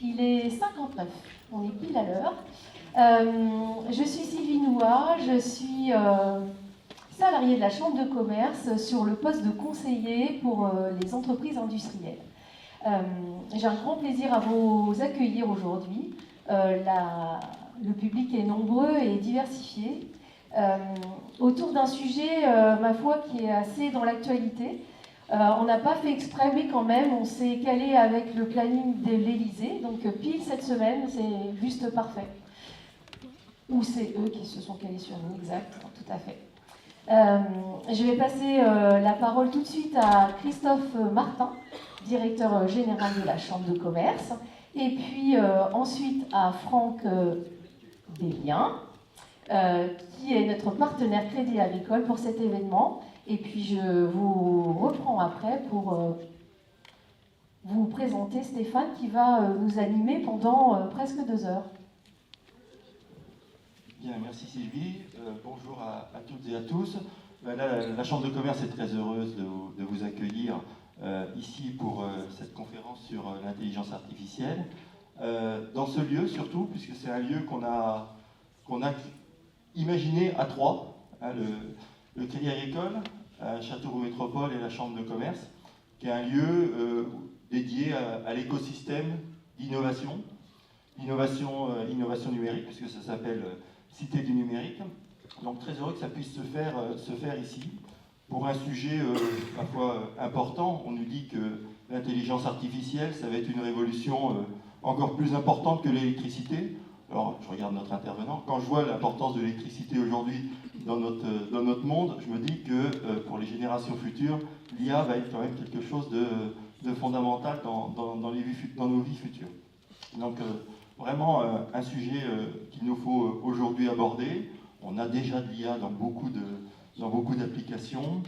Il est 59, on est pile à l'heure. Je suis Sylvie Noua, je suis salariée de la Chambre de commerce sur le poste de conseiller pour les entreprises industrielles. J'ai un grand plaisir à vous accueillir aujourd'hui. Le public est nombreux et diversifié autour d'un sujet, ma foi, qui est assez dans l'actualité. On n'a pas fait exprès, mais quand même, on s'est calé avec le planning de l'Élysée, donc pile cette semaine, c'est juste parfait. Ou c'est eux qui se sont calés sur nous, exact, tout à fait. Je vais passer la parole tout de suite à Christophe Martin, directeur général de la Chambre de commerce, et puis ensuite à Franck Bélien, qui est notre partenaire Crédit Agricole pour cet événement. Et puis je vous reprends après pour vous présenter Stéphane qui va nous animer pendant presque 2 heures. Bien, merci Sylvie. Bonjour à toutes et à tous. La Chambre de commerce est très heureuse de vous accueillir ici pour cette conférence sur l'intelligence artificielle. Dans ce lieu surtout, puisque c'est un lieu qu'on a imaginé à trois, hein, le Crédit Agricole, Châteauroux Métropole et la Chambre de commerce, qui est un lieu dédié à l'écosystème d'innovation, innovation numérique, puisque ça s'appelle Cité du numérique. Donc très heureux que ça puisse se faire ici, pour un sujet parfois important. On nous dit que l'intelligence artificielle, ça va être une révolution encore plus importante que l'électricité. Alors, je regarde notre intervenant. Quand je vois l'importance de l'électricité aujourd'hui dans notre monde, je me dis que pour les générations futures, l'IA va être quand même quelque chose de fondamental dans nos vies futures. Donc, vraiment un sujet qu'il nous faut aujourd'hui aborder. On a déjà de l'IA dans beaucoup d'applications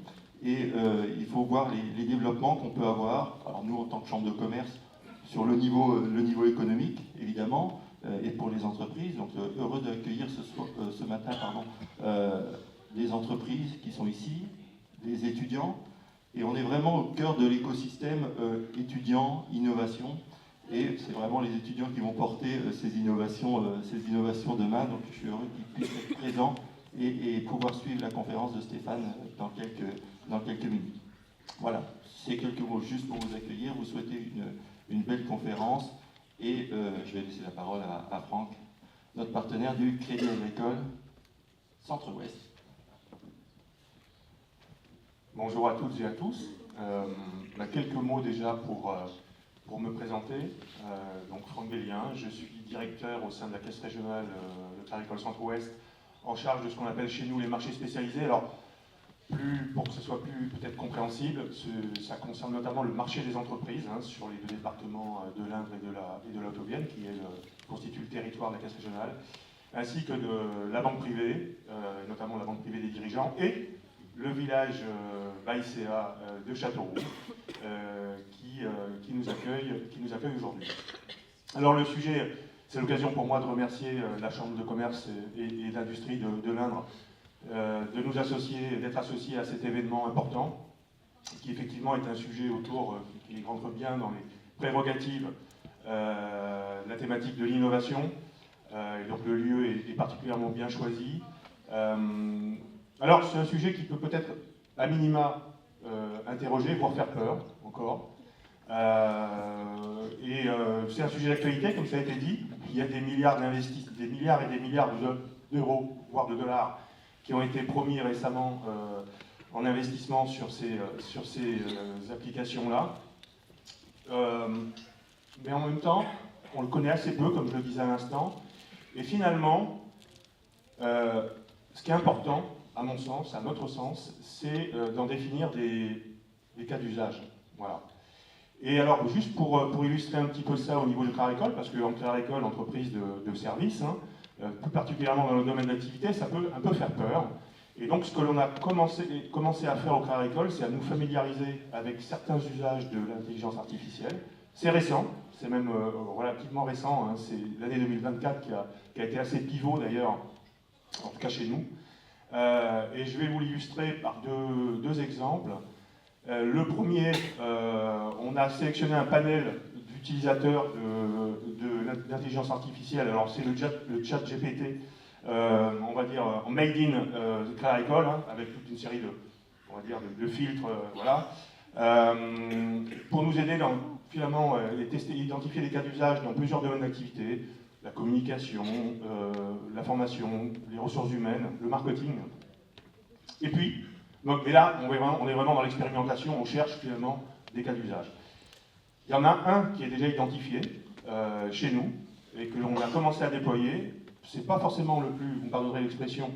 et il faut voir les développements qu'on peut avoir. Alors, nous, en tant que Chambre de commerce, sur le niveau économique, évidemment, et pour les entreprises. Donc heureux d'accueillir ce matin des entreprises qui sont ici, des étudiants, et on est vraiment au cœur de l'écosystème étudiant, innovation, et c'est vraiment les étudiants qui vont porter ces innovations demain, donc je suis heureux qu'ils puissent être présents et pouvoir suivre la conférence de Stéphane dans quelques minutes. Voilà, c'est quelques mots juste pour vous accueillir, vous souhaitez une belle conférence. Et je vais laisser la parole à Franck, notre partenaire du Crédit Agricole Centre-Ouest. Bonjour à toutes et à tous. Quelques mots déjà pour me présenter. Donc Franck Bélien, je suis directeur au sein de la Caisse régionale de Crédit Agricole Centre-Ouest, en charge de ce qu'on appelle chez nous les marchés spécialisés. Alors, pour que ce soit plus peut-être compréhensible, ça concerne notamment le marché des entreprises sur les 2 départements de l'Indre et de la Haute-Vienne, qui constitue le territoire de la Caisse régionale, ainsi que de la banque privée, notamment la banque privée des dirigeants, et le village Baïséa de Châteauroux, qui nous accueille aujourd'hui. Alors le sujet, c'est l'occasion pour moi de remercier la Chambre de commerce et d'industrie de l'Indre, de nous associer, d'être associés à cet événement important, qui effectivement est un sujet qui rentre bien dans les prérogatives de la thématique de l'innovation, et donc le lieu est particulièrement bien choisi. Alors c'est un sujet qui peut peut-être à minima interroger, voire faire peur encore. C'est un sujet d'actualité, comme ça a été dit. Il y a des milliards d'investissements, des milliards et des milliards d'euros, voire de dollars, qui ont été promis récemment en investissement sur ces applications-là. Mais en même temps, on le connaît assez peu, comme je le disais à l'instant. Et finalement, ce qui est important, à mon sens, à notre sens, c'est d'en définir des cas d'usage. Voilà. Et alors, juste pour illustrer un petit peu ça au niveau de Crédit Agricole, parce qu'en Crédit Agricole, entreprise de service, plus particulièrement dans le domaine d'activité, ça peut un peu faire peur. Et donc, ce que l'on a commencé à faire au Crédit Agricole, c'est à nous familiariser avec certains usages de l'intelligence artificielle. C'est récent, c'est même relativement récent, c'est l'année 2024 qui a été assez pivot d'ailleurs, en tout cas chez nous. Et je vais vous l'illustrer par deux exemples. Le premier, on a sélectionné un panel utilisateurs de l'intelligence artificielle. Alors c'est le chat GPT, on va dire en made in Claricole, hein, avec toute une série de, on va dire, de filtres, voilà, pour nous aider dans finalement identifier les cas d'usage dans plusieurs domaines d'activité, la communication, la formation, les ressources humaines, le marketing. Et puis, donc, mais là, on est vraiment dans l'expérimentation, on cherche finalement des cas d'usage. Il y en a un qui est déjà identifié chez nous et que l'on a commencé à déployer. C'est pas forcément le plus, vous me pardonnerez l'expression,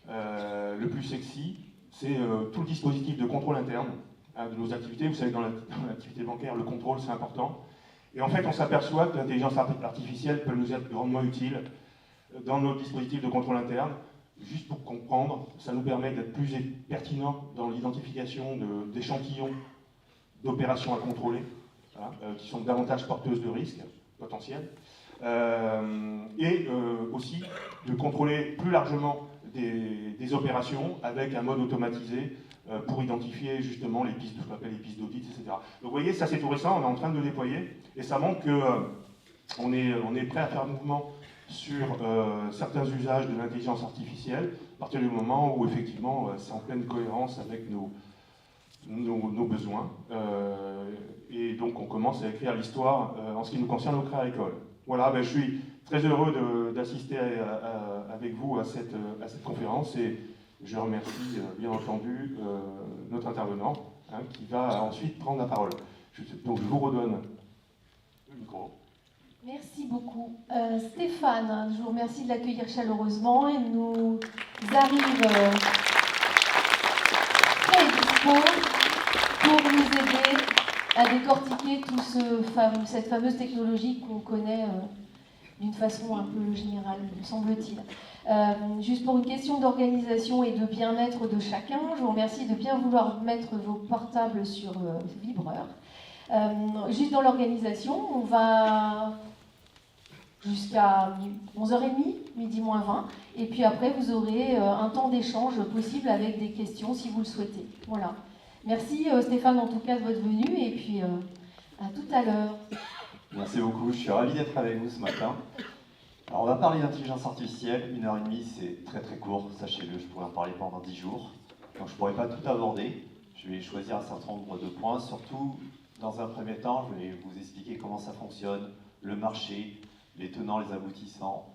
le plus sexy. C'est tout le dispositif de contrôle interne hein, de nos activités. Vous savez, dans l'activité bancaire, le contrôle, c'est important. Et en fait, on s'aperçoit que l'intelligence artificielle peut nous être grandement utile dans nos dispositifs de contrôle interne. Juste pour comprendre, ça nous permet d'être plus pertinent dans l'identification d'échantillons d'opérations à contrôler, voilà, qui sont davantage porteuses de risques potentiels, et aussi de contrôler plus largement des opérations avec un mode automatisé pour identifier justement les pistes, ce qu'on appelle les pistes d'audit, etc. Donc vous voyez, ça c'est tout récent, on est en train de le déployer, et ça montre qu'on est prêt à faire mouvement sur certains usages de l'intelligence artificielle, à partir du moment où effectivement c'est en pleine cohérence avec nos besoins. Et donc on commence à écrire l'histoire en ce qui nous concerne au Claricole. Voilà, ben, je suis très heureux d'assister avec vous à cette conférence et je remercie bien entendu notre intervenant hein, qui va ensuite prendre la parole. Donc je vous redonne le micro. Merci beaucoup. Stéphane, je vous remercie de l'accueillir chaleureusement. Il nous arrive très dispo pour nous aider à décortiquer cette fameuse technologie qu'on connaît d'une façon un peu générale, me semble-t-il. Juste pour une question d'organisation et de bien-être de chacun, je vous remercie de bien vouloir mettre vos portables sur vibreur. Juste dans l'organisation, on va jusqu'à 11h30, midi moins 20, et puis après vous aurez un temps d'échange possible avec des questions si vous le souhaitez. Voilà. Merci Stéphane en tout cas de votre venue, et puis à tout à l'heure. Merci beaucoup, je suis ravi d'être avec vous ce matin. Alors on va parler d'intelligence artificielle, 1h30 c'est très très court, sachez-le, je pourrais en parler pendant 10 jours, donc je ne pourrai pas tout aborder, je vais choisir un certain nombre de points, surtout dans un premier temps je vais vous expliquer comment ça fonctionne, le marché, les tenants, les aboutissants,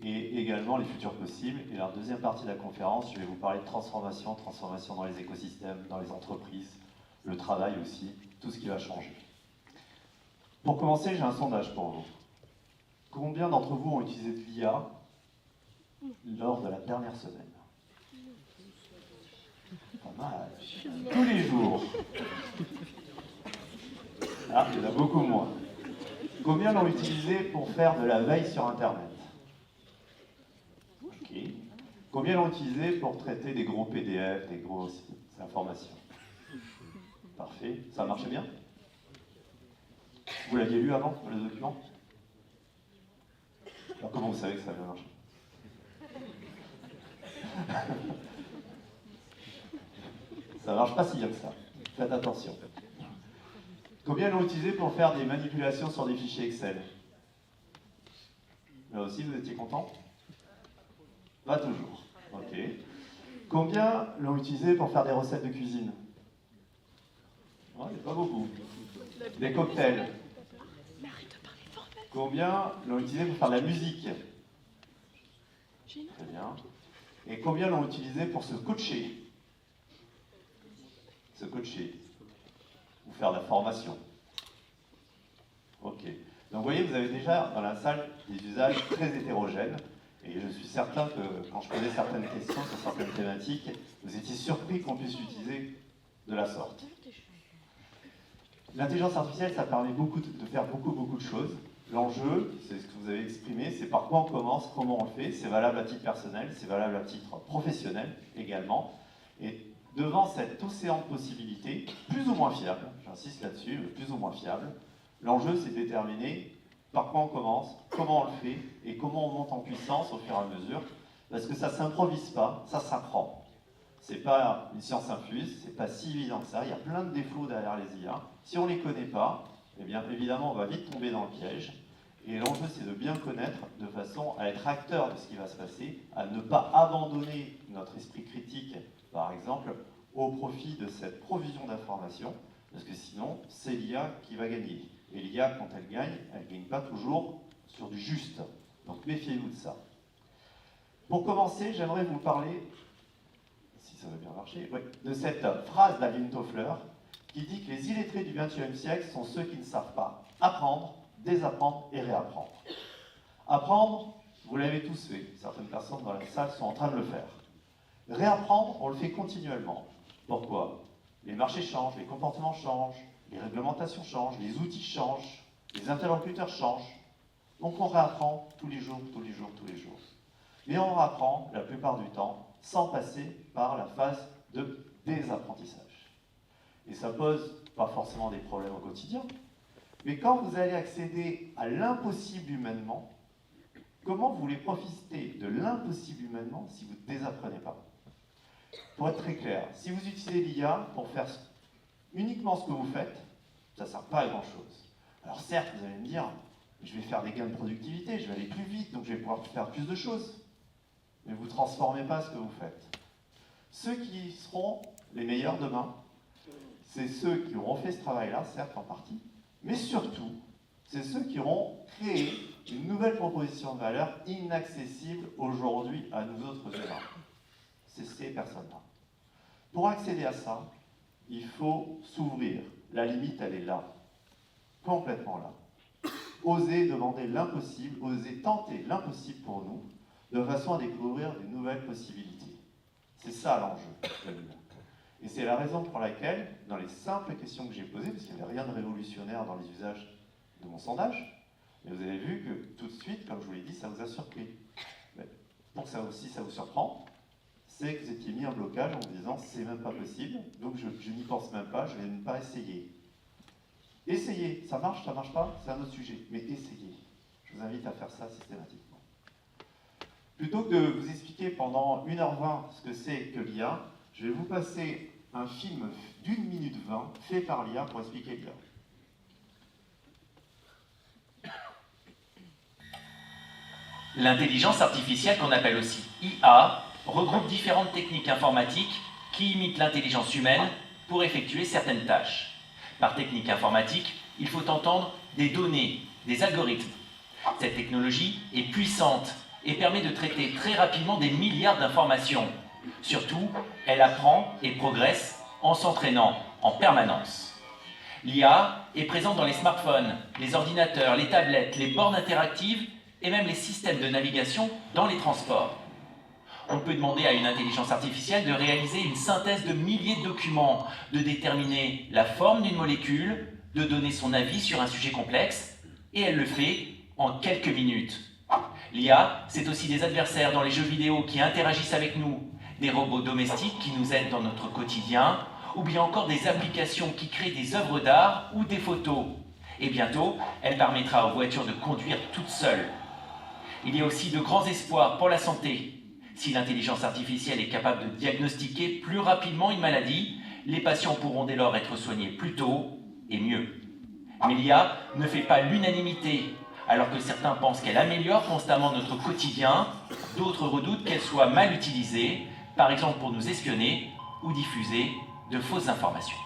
et également les futurs possibles. Et la deuxième partie de la conférence, je vais vous parler de transformation dans les écosystèmes, dans les entreprises, le travail aussi, tout ce qui va changer. Pour commencer, j'ai un sondage pour vous. Combien d'entre vous ont utilisé de l'IA lors de la dernière semaine? Pas mal. Tous les jours. Ah, il y en a beaucoup moins. Combien l'ont utilisé pour faire de la veille sur Internet? Ok. Combien l'ont utilisé pour traiter des gros PDF, des grosses informations? Parfait. Ça marchait bien? Vous l'aviez lu avant, le document? Alors comment vous savez que ça a bien marché? Ça marche pas si bien que ça. Faites attention. Combien l'ont utilisé pour faire des manipulations sur des fichiers Excel? Là aussi, vous étiez content? Pas toujours. Ok. Combien l'ont utilisé pour faire des recettes de cuisine? Ouais, pas beaucoup. Des cocktails. Combien l'ont utilisé pour faire de la musique? Très bien. Et combien l'ont utilisé pour se coacher? Se coacher. Ou faire de la formation. Ok. Donc vous voyez, vous avez déjà dans la salle des usages très hétérogènes. Et je suis certain que quand je posais certaines questions sur certaines thématiques, vous étiez surpris qu'on puisse l'utiliser de la sorte. L'intelligence artificielle, ça permet de faire beaucoup de choses. L'enjeu, c'est ce que vous avez exprimé, c'est par quoi on commence, comment on le fait. C'est valable à titre personnel, c'est valable à titre professionnel également. Et devant cet océan de possibilités, plus ou moins fiable, j'insiste là-dessus, plus ou moins fiable, l'enjeu c'est de déterminer par quoi on commence, comment on le fait et comment on monte en puissance au fur et à mesure. Parce que ça ne s'improvise pas, ça s'apprend. C'est pas une science infuse, c'est pas si évident que ça. Il y a plein de défauts derrière les IA. Si on ne les connaît pas, Eh bien, évidemment, on va vite tomber dans le piège. Et l'enjeu, c'est de bien connaître de façon à être acteur de ce qui va se passer, à ne pas abandonner notre esprit critique, par exemple, au profit de cette provision d'informations, parce que sinon, c'est l'IA qui va gagner. Et l'IA, quand elle ne gagne pas toujours sur du juste. Donc méfiez-vous de ça. Pour commencer, j'aimerais vous parler, si ça va bien marcher, oui, de cette phrase d'Aline Toffler qui dit que les illettrés du XXe siècle sont ceux qui ne savent pas apprendre, désapprendre et réapprendre. Apprendre, vous l'avez tous fait, certaines personnes dans la salle sont en train de le faire. Réapprendre, on le fait continuellement. Pourquoi? Les marchés changent, les comportements changent, les réglementations changent, les outils changent, les interlocuteurs changent. Donc on réapprend tous les jours, tous les jours, tous les jours. Mais on réapprend la plupart du temps sans passer par la phase de désapprentissage. Et ça pose pas forcément des problèmes au quotidien, mais quand vous allez accéder à l'impossible humainement, comment vous voulez profiter de l'impossible humainement si vous ne désapprenez pas? Pour être très clair, si vous utilisez l'IA pour faire uniquement ce que vous faites, ça ne sert pas à grand-chose. Alors certes, vous allez me dire, je vais faire des gains de productivité, je vais aller plus vite, donc je vais pouvoir faire plus de choses. Mais vous ne transformez pas ce que vous faites. Ceux qui seront les meilleurs demain, c'est ceux qui auront fait ce travail-là, certes en partie, mais surtout, c'est ceux qui auront créé une nouvelle proposition de valeur inaccessible aujourd'hui à nous autres humains. C'est ces personnes-là. Pour accéder à ça, il faut s'ouvrir. La limite, elle est là. Complètement là. Oser demander l'impossible, oser tenter l'impossible pour nous, de façon à découvrir de nouvelles possibilités. C'est ça l'enjeu de l'IA. Et c'est la raison pour laquelle, dans les simples questions que j'ai posées, parce qu'il n'y avait rien de révolutionnaire dans les usages de mon sondage, mais vous avez vu que tout de suite, comme je vous l'ai dit, ça vous a surpris. Mais pour que ça aussi ça vous surprend, c'est que vous étiez mis en blocage en vous disant c'est même pas possible, donc je n'y pense même pas, je ne vais même pas essayer. Essayez, ça marche pas, c'est un autre sujet, mais essayez. Je vous invite à faire ça systématiquement. Plutôt que de vous expliquer pendant 1h20 ce que c'est que l'IA, je vais vous passer un film d'1 minute 20 fait par l'IA pour expliquer l'IA. L'intelligence artificielle, qu'on appelle aussi IA, regroupe différentes techniques informatiques qui imitent l'intelligence humaine pour effectuer certaines tâches. Par technique informatique, il faut entendre des données, des algorithmes. Cette technologie est puissante et permet de traiter très rapidement des milliards d'informations. Surtout, elle apprend et progresse en s'entraînant en permanence. L'IA est présente dans les smartphones, les ordinateurs, les tablettes, les bornes interactives et même les systèmes de navigation dans les transports. On peut demander à une intelligence artificielle de réaliser une synthèse de milliers de documents, de déterminer la forme d'une molécule, de donner son avis sur un sujet complexe, et elle le fait en quelques minutes. L'IA, c'est aussi des adversaires dans les jeux vidéo qui interagissent avec nous, des robots domestiques qui nous aident dans notre quotidien, ou bien encore des applications qui créent des œuvres d'art ou des photos. Et bientôt, elle permettra aux voitures de conduire toutes seules. Il y a aussi de grands espoirs pour la santé. Si l'intelligence artificielle est capable de diagnostiquer plus rapidement une maladie, les patients pourront dès lors être soignés plus tôt et mieux. Mais l'IA ne fait pas l'unanimité. Alors que certains pensent qu'elle améliore constamment notre quotidien, d'autres redoutent qu'elle soit mal utilisée, par exemple pour nous espionner ou diffuser de fausses informations.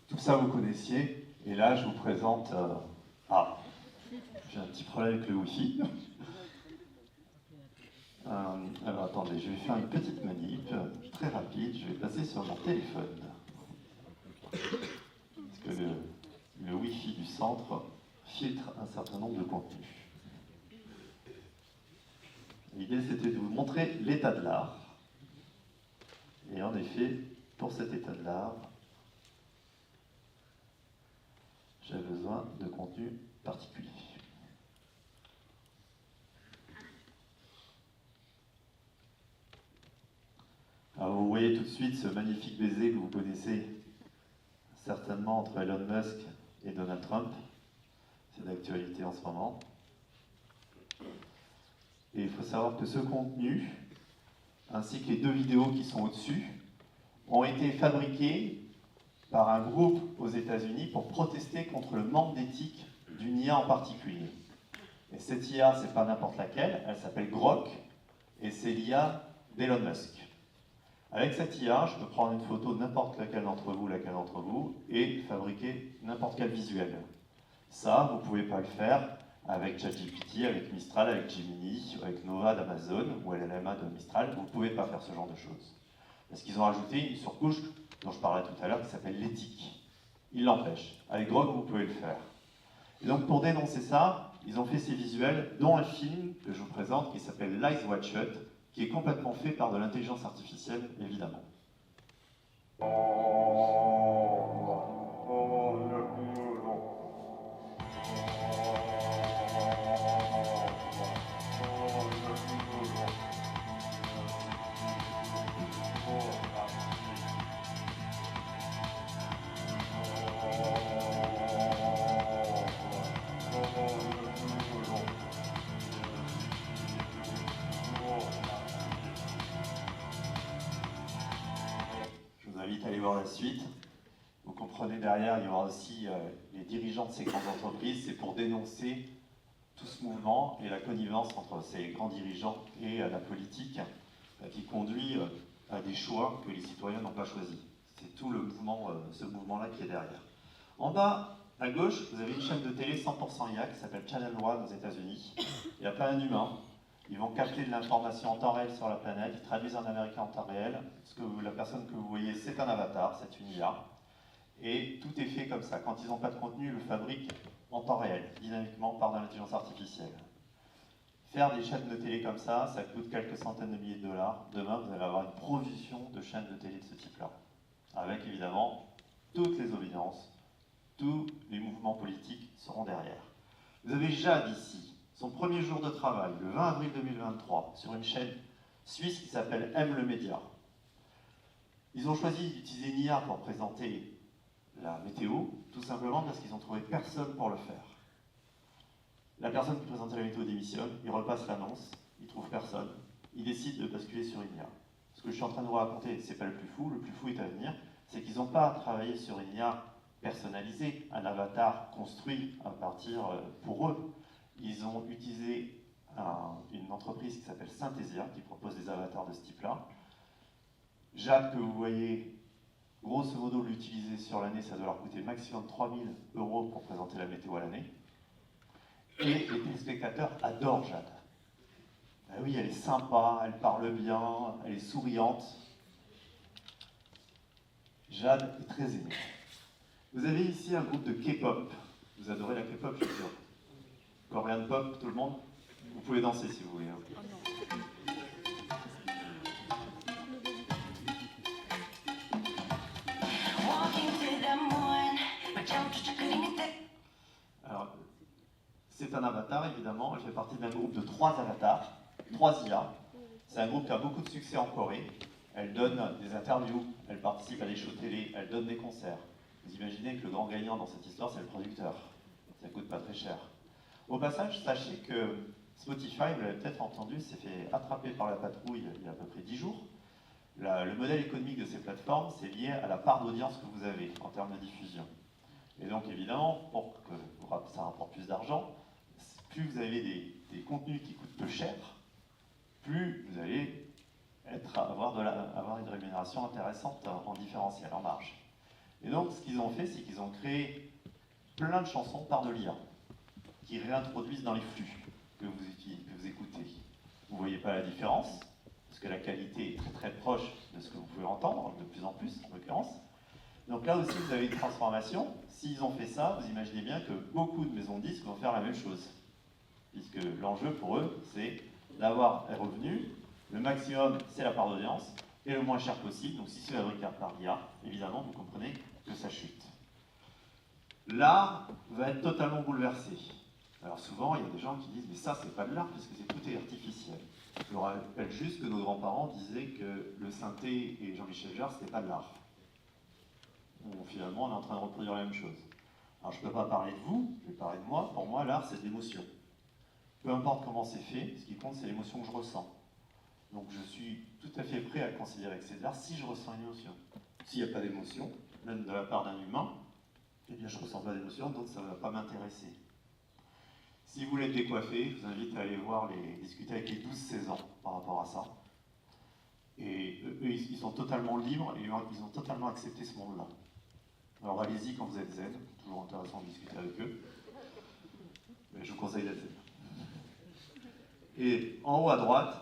Tout ça vous connaissiez, et là je vous présente... j'ai un petit problème avec le Wi-Fi. Alors attendez, je vais faire une petite manip, très rapide, je vais passer sur mon téléphone. Parce que le Wi-Fi du centre filtre un certain nombre de contenus. L'idée c'était de vous montrer l'état de l'art. Et en effet, pour cet état de l'art, j'ai besoin de contenu particulier. Alors vous voyez tout de suite ce magnifique baiser que vous connaissez certainement entre Elon Musk et Donald Trump. C'est d'actualité en ce moment. Et il faut savoir que ce contenu, ainsi que les 2 vidéos qui sont au-dessus, ont été fabriqués par un groupe aux États-Unis pour protester contre le manque d'éthique d'une IA en particulier. Et cette IA, c'est pas n'importe laquelle, elle s'appelle Grok, et c'est l'IA d'Elon Musk. Avec cette IA, je peux prendre une photo de n'importe laquelle d'entre vous, et fabriquer n'importe quel visuel. Ça, vous ne pouvez pas le faire avec ChatGPT, avec Mistral, avec Gemini, avec Nova d'Amazon ou LLMA de Mistral. Vous ne pouvez pas faire ce genre de choses. Parce qu'ils ont rajouté une surcouche dont je parlais tout à l'heure qui s'appelle l'éthique. Ils l'empêchent. Avec Grok, vous pouvez le faire. Et donc pour dénoncer ça, ils ont fait ces visuels, dont un film que je vous présente qui s'appelle Eyes Wide Shut, qui est complètement fait par de l'intelligence artificielle, évidemment. Je vous invite à aller voir la suite. Vous comprenez derrière, il y aura aussi les dirigeants de ces grandes entreprises. C'est pour dénoncer tout ce mouvement et la connivence entre ces grands dirigeants et la politique qui conduit à des choix que les citoyens n'ont pas choisis. C'est tout le mouvement, ce mouvement-là qui est derrière. En bas, à gauche, vous avez une chaîne de télé 100% IA qui s'appelle Channel One aux États-Unis. Il n'y a pas un humain. Ils vont capter de l'information en temps réel sur la planète, ils traduisent en américain en temps réel. La personne que vous voyez, c'est un avatar, c'est une IA. Et tout est fait comme ça. Quand ils n'ont pas de contenu, ils le fabriquent en temps réel, dynamiquement, par de l'intelligence artificielle. Faire des chaînes de télé comme ça coûte quelques centaines de milliers de dollars. Demain, vous allez avoir une profusion de chaînes de télé de ce type-là. Avec, évidemment, toutes les obédiences, tous les mouvements politiques seront derrière. Vous avez Jade ici, son premier jour de travail, le 20 avril 2023, sur une chaîne suisse qui s'appelle Aime le Média. Ils ont choisi d'utiliser une IA pour présenter la météo, tout simplement parce qu'ils n'ont trouvé personne pour le faire. La personne qui présentait la météo démissionne, il repasse l'annonce, il ne trouve personne, il décide de basculer sur une IA. Ce que je suis en train de vous raconter, ce n'est pas le plus fou est à venir, c'est qu'ils n'ont pas travaillé sur une IA personnalisée, un avatar construit à partir pour eux. Ils ont utilisé une entreprise qui s'appelle Synthesia, qui propose des avatars de ce type-là. Jade, que vous voyez, grosso modo, l'utiliser sur l'année, ça doit leur coûter maximum 3 000 € pour présenter la météo à l'année. Et les téléspectateurs adorent Jade. Ben oui, elle est sympa, elle parle bien, elle est souriante. Jade est très aimée. Vous avez ici un groupe de K-pop. Vous adorez la K-pop, je suis sûr. Korean pop, tout le monde? Vous pouvez danser si vous voulez. Alors, c'est un avatar, évidemment. Elle fait partie d'un groupe de 3 avatars, 3 IA. C'est un groupe qui a beaucoup de succès en Corée. Elle donne des interviews, elle participe à des shows télé, elle donne des concerts. Vous imaginez que le grand gagnant dans cette histoire, c'est le producteur. Ça coûte pas très cher. Au passage, sachez que Spotify, vous l'avez peut-être entendu, s'est fait attraper par la patrouille il y a à peu près 10 jours. Le modèle économique de ces plateformes, c'est lié à la part d'audience que vous avez en termes de diffusion. Et donc évidemment, pour que ça rapporte plus d'argent, plus vous avez des contenus qui coûtent peu cher, plus vous allez avoir une rémunération intéressante en différentiel, en marge. Et donc ce qu'ils ont fait, c'est qu'ils ont créé plein de chansons par de l'IA, qui réintroduisent dans les flux que vous écoutez. Vous ne voyez pas la différence, parce que la qualité est très très proche de ce que vous pouvez entendre, de plus en plus en l'occurrence. Donc là aussi vous avez une transformation. S'ils ont fait ça, vous imaginez bien que beaucoup de maisons de disques vont faire la même chose. Puisque l'enjeu pour eux, c'est d'avoir un revenu, le maximum c'est la part d'audience, et le moins cher possible. Donc si c'est fabriqué par l'IA, évidemment vous comprenez que ça chute. L'art va être totalement bouleversé. Alors souvent, il y a des gens qui disent « mais ça, c'est pas de l'art, parce que tout est artificiel ». Je vous rappelle juste que nos grands-parents disaient que le synthé et Jean-Michel Jarre, c'était pas de l'art. Bon, finalement, on est en train de reproduire la même chose. Alors je ne peux pas parler de vous, je vais parler de moi. Pour moi, l'art, c'est de l'émotion. Peu importe comment c'est fait, ce qui compte, c'est l'émotion que je ressens. Donc je suis tout à fait prêt à considérer que c'est de l'art si je ressens une émotion. S'il n'y a pas d'émotion, même de la part d'un humain, eh bien je ne ressens pas d'émotion, donc ça ne va pas m'intéresser. Si vous voulez être décoiffé, je vous invite à aller discuter avec les 12-16 ans par rapport à ça. Et eux, ils sont totalement libres et ils ont totalement accepté ce monde-là. Alors allez-y quand vous êtes zen, toujours intéressant de discuter avec eux. Mais je vous conseille d'être zen. Et en haut à droite,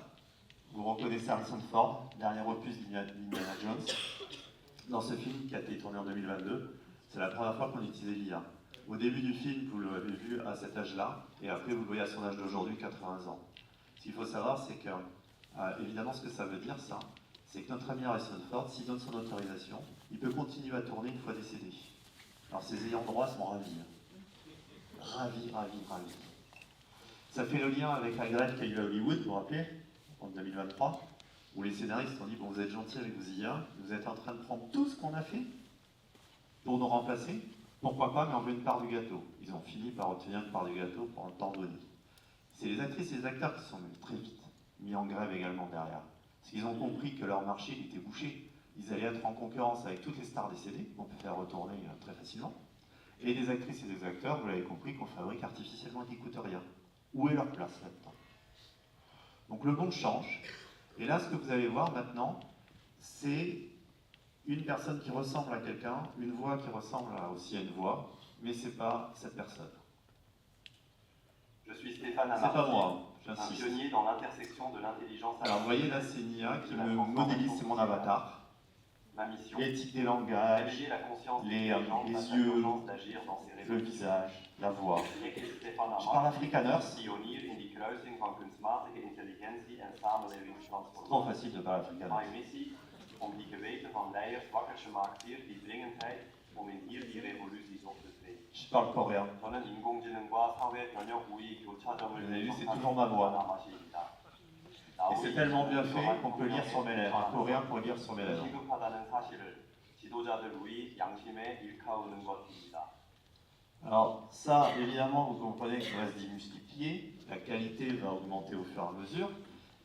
vous reconnaissez Harrison Ford, dernier opus d'Indiana Jones. Dans ce film qui a été tourné en 2022, c'est la première fois qu'on utilisait l'IA. Au début du film, vous l'avez vu à cet âge-là, et après vous le voyez à son âge d'aujourd'hui, 80 ans. Ce qu'il faut savoir, c'est que, évidemment, ce que ça veut dire, ça, c'est que notre ami Harrison Ford, s'il donne son autorisation, il peut continuer à tourner une fois décédé. Alors ses ayants droit sont ravis. Ravis. Ça fait le lien avec la grève qu'il y a eu à Hollywood, vous vous rappelez, en 2023, où les scénaristes ont dit, bon, vous êtes gentils avec vos IA, vous êtes en train de prendre tout ce qu'on a fait pour nous remplacer, pourquoi pas, mais on veut une part du gâteau. Ils ont fini par obtenir une part du gâteau pour un temps donné. C'est les actrices et les acteurs qui sont même très vite mis en grève également derrière. Parce qu'ils ont compris que leur marché était bouché. Ils allaient être en concurrence avec toutes les stars décédées, qu'on peut faire retourner très facilement. Et des actrices et des acteurs, vous l'avez compris, qu'on fabrique artificiellement et qui ne coûtent rien. Où est leur place là-dedans? Donc le monde change. Et là, ce que vous allez voir maintenant, c'est une personne qui ressemble à quelqu'un, une voix qui ressemble aussi à une voix, mais ce n'est pas cette personne. Je suis Stéphane C'est pas Amarty, moi, un j'insiste. pionnier dans l'intersection de l'intelligence Alors vous voyez là, c'est une IA qui me modélise, c'est mon avatar. Ma mission, L'éthique des langages, réveiller la conscience les des gens face à yeux, l'urgence d'agir dans ces le révolutions. visage, la voix. Ik is Stefan Je parle Amarty, afrikaners. pionier in die kruising van kunstmatige intelligentie en samenlevingstransformatie. Trop facile de parler afrikaners. Mijn missie om die geweten van leiders wakker te maken hier, die dringendheid om in hier die revoluties op te treden. Je parle coréen. 저는 인공지능과 사회 변혁 우위 교차점을 Vous avez vu, c'est 분석하는 toujours ma voix. 아마시입니다. Et c'est tellement bien fait qu'on peut lire sur mes lèvres. Un coréen peut lire sur mes lèvres. 시급하다는 사실을 지도자들 위 양심에 일깨우는 것입니다. Alors ça, évidemment, vous comprenez que ça va se démultiplier, la qualité va augmenter au fur et à mesure,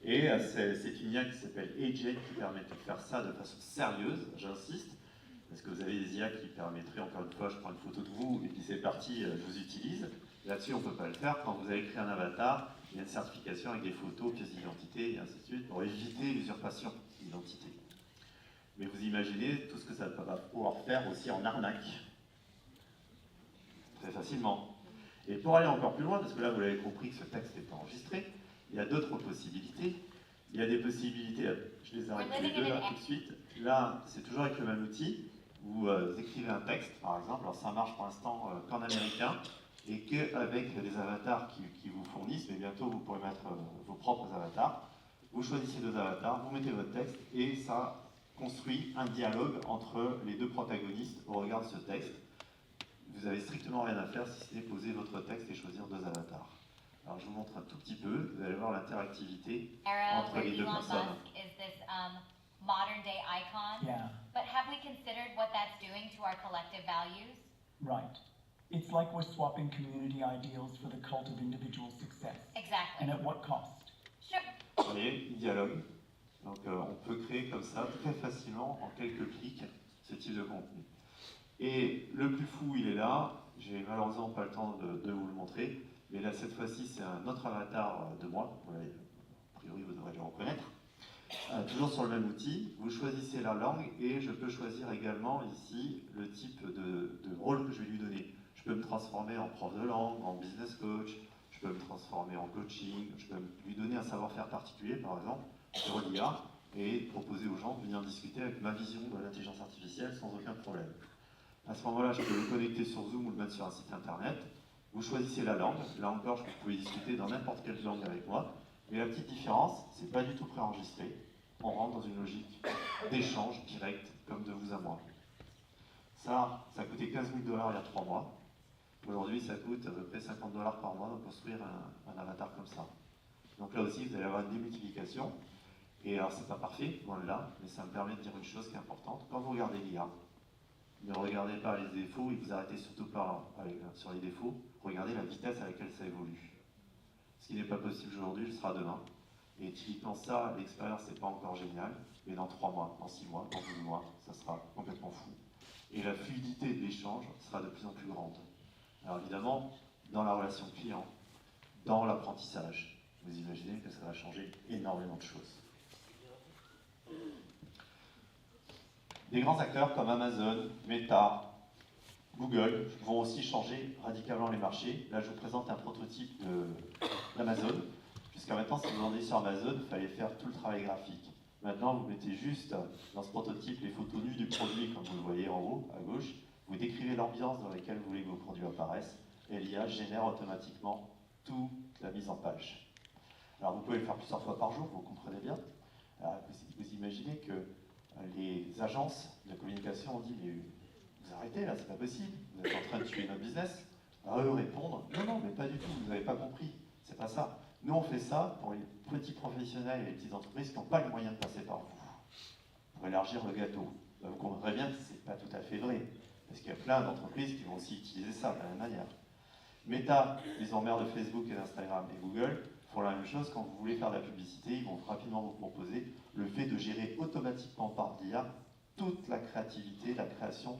et c'est une IA qui s'appelle Agent qui permet de faire ça de façon sérieuse, j'insiste, parce que vous avez des IA qui permettraient, encore une fois, je prends une photo de vous, et puis c'est parti, je vous utilise. Là-dessus, on ne peut pas le faire. Quand vous avez créé un avatar, il y a une certification avec des photos, pièces d'identité, et ainsi de suite, pour éviter l'usurpation d'identité. Mais vous imaginez tout ce que ça va pouvoir faire aussi en arnaque. Très facilement. Et pour aller encore plus loin, parce que là vous l'avez compris que ce texte est enregistré, il y a d'autres possibilités. Il y a des possibilités, je les arrête tous les deux là tout de suite. Là, c'est toujours avec le même outil. Vous écrivez un texte, par exemple, alors ça marche pour l'instant qu'en américain, et qu'avec des avatars qui vous fournissent, mais bientôt vous pourrez mettre vos propres avatars. Vous choisissez deux avatars, vous mettez votre texte, et ça construit un dialogue entre les deux protagonistes au regard de ce texte. Vous avez strictement rien à faire si ce n'est poser votre texte et choisir deux avatars. Alors je vous montre un tout petit peu, vous allez voir l'interactivité entre les deux personnes. Is this modern day icon? Yeah, But have we considered what that's doing to our collective values? right. It's like we're swapping community ideals for the cult of individual success. Exactly. And at what cost? Sure. Vous voyez, dialogue. Donc on peut créer comme ça très facilement, en quelques clics, ce type de contenu. Et le plus fou, il est là. J'ai malheureusement pas le temps de vous le montrer, mais là cette fois-ci c'est un autre avatar de moi. A priori vous devrez le reconnaître. Toujours sur le même outil, vous choisissez la langue et je peux choisir également ici le type de rôle que je vais lui donner. Je peux me transformer en prof de langue, en business coach, je peux me transformer en coaching, je peux lui donner un savoir-faire particulier par exemple sur l'IA et proposer aux gens de venir discuter avec ma vision de l'intelligence artificielle sans aucun problème. À ce moment-là, je peux le connecter sur Zoom ou le mettre sur un site internet. Vous choisissez la langue. Là encore, vous pouvez discuter dans n'importe quelle langue avec moi. Mais la petite différence, c'est pas du tout préenregistré. On rentre dans une logique d'échange direct, comme de vous à moi. Ça coûtait 15 000 $ il y a 3 mois. Aujourd'hui, ça coûte à peu près 50 $ par mois de construire un avatar comme ça. Donc là aussi, vous allez avoir une démultiplication. Et alors, c'est pas parfait, loin de là, mais ça me permet de dire une chose qui est importante. Quand vous regardez l'IA, ne regardez pas les défauts et vous arrêtez surtout pas sur les défauts. Regardez la vitesse à laquelle ça évolue. Ce qui n'est pas possible aujourd'hui, le sera demain. Et typiquement ça, l'expérience n'est pas encore géniale, mais dans 3 mois, dans 6 mois, dans 12 mois, ça sera complètement fou. et la fluidité de l'échange sera de plus en plus grande. Alors évidemment, dans la relation client, dans l'apprentissage, vous imaginez que ça va changer énormément de choses. Des grands acteurs comme Amazon, Meta, Google vont aussi changer radicalement les marchés. Là, je vous présente un prototype d'Amazon. Jusqu'à maintenant, si vous vendez sur Amazon, il fallait faire tout le travail graphique. Maintenant, vous mettez juste dans ce prototype les photos nues du produit, comme vous le voyez en haut, à gauche. Vous décrivez l'ambiance dans laquelle vous voulez que vos produits apparaissent, et l'IA génère automatiquement toute la mise en page. Alors, vous pouvez le faire plusieurs fois par jour, vous comprenez bien. Alors, vous imaginez que les agences de communication ont dit, mais vous arrêtez là, c'est pas possible, vous êtes en train de tuer notre business. À eux répondre, non, non, mais pas du tout, vous n'avez pas compris, c'est pas ça. Nous, on fait ça pour les petits professionnels et les petites entreprises qui n'ont pas les moyens de passer par vous, pour élargir le gâteau. Ben, vous comprendrez bien que ce n'est pas tout à fait vrai, parce qu'il y a plein d'entreprises qui vont aussi utiliser ça de la même manière. Meta, les emmerdes de Facebook et d'Instagram et Google, font la même chose. Quand vous voulez faire de la publicité, ils vont rapidement vous proposer le fait de gérer automatiquement par l'IA toute la créativité, la création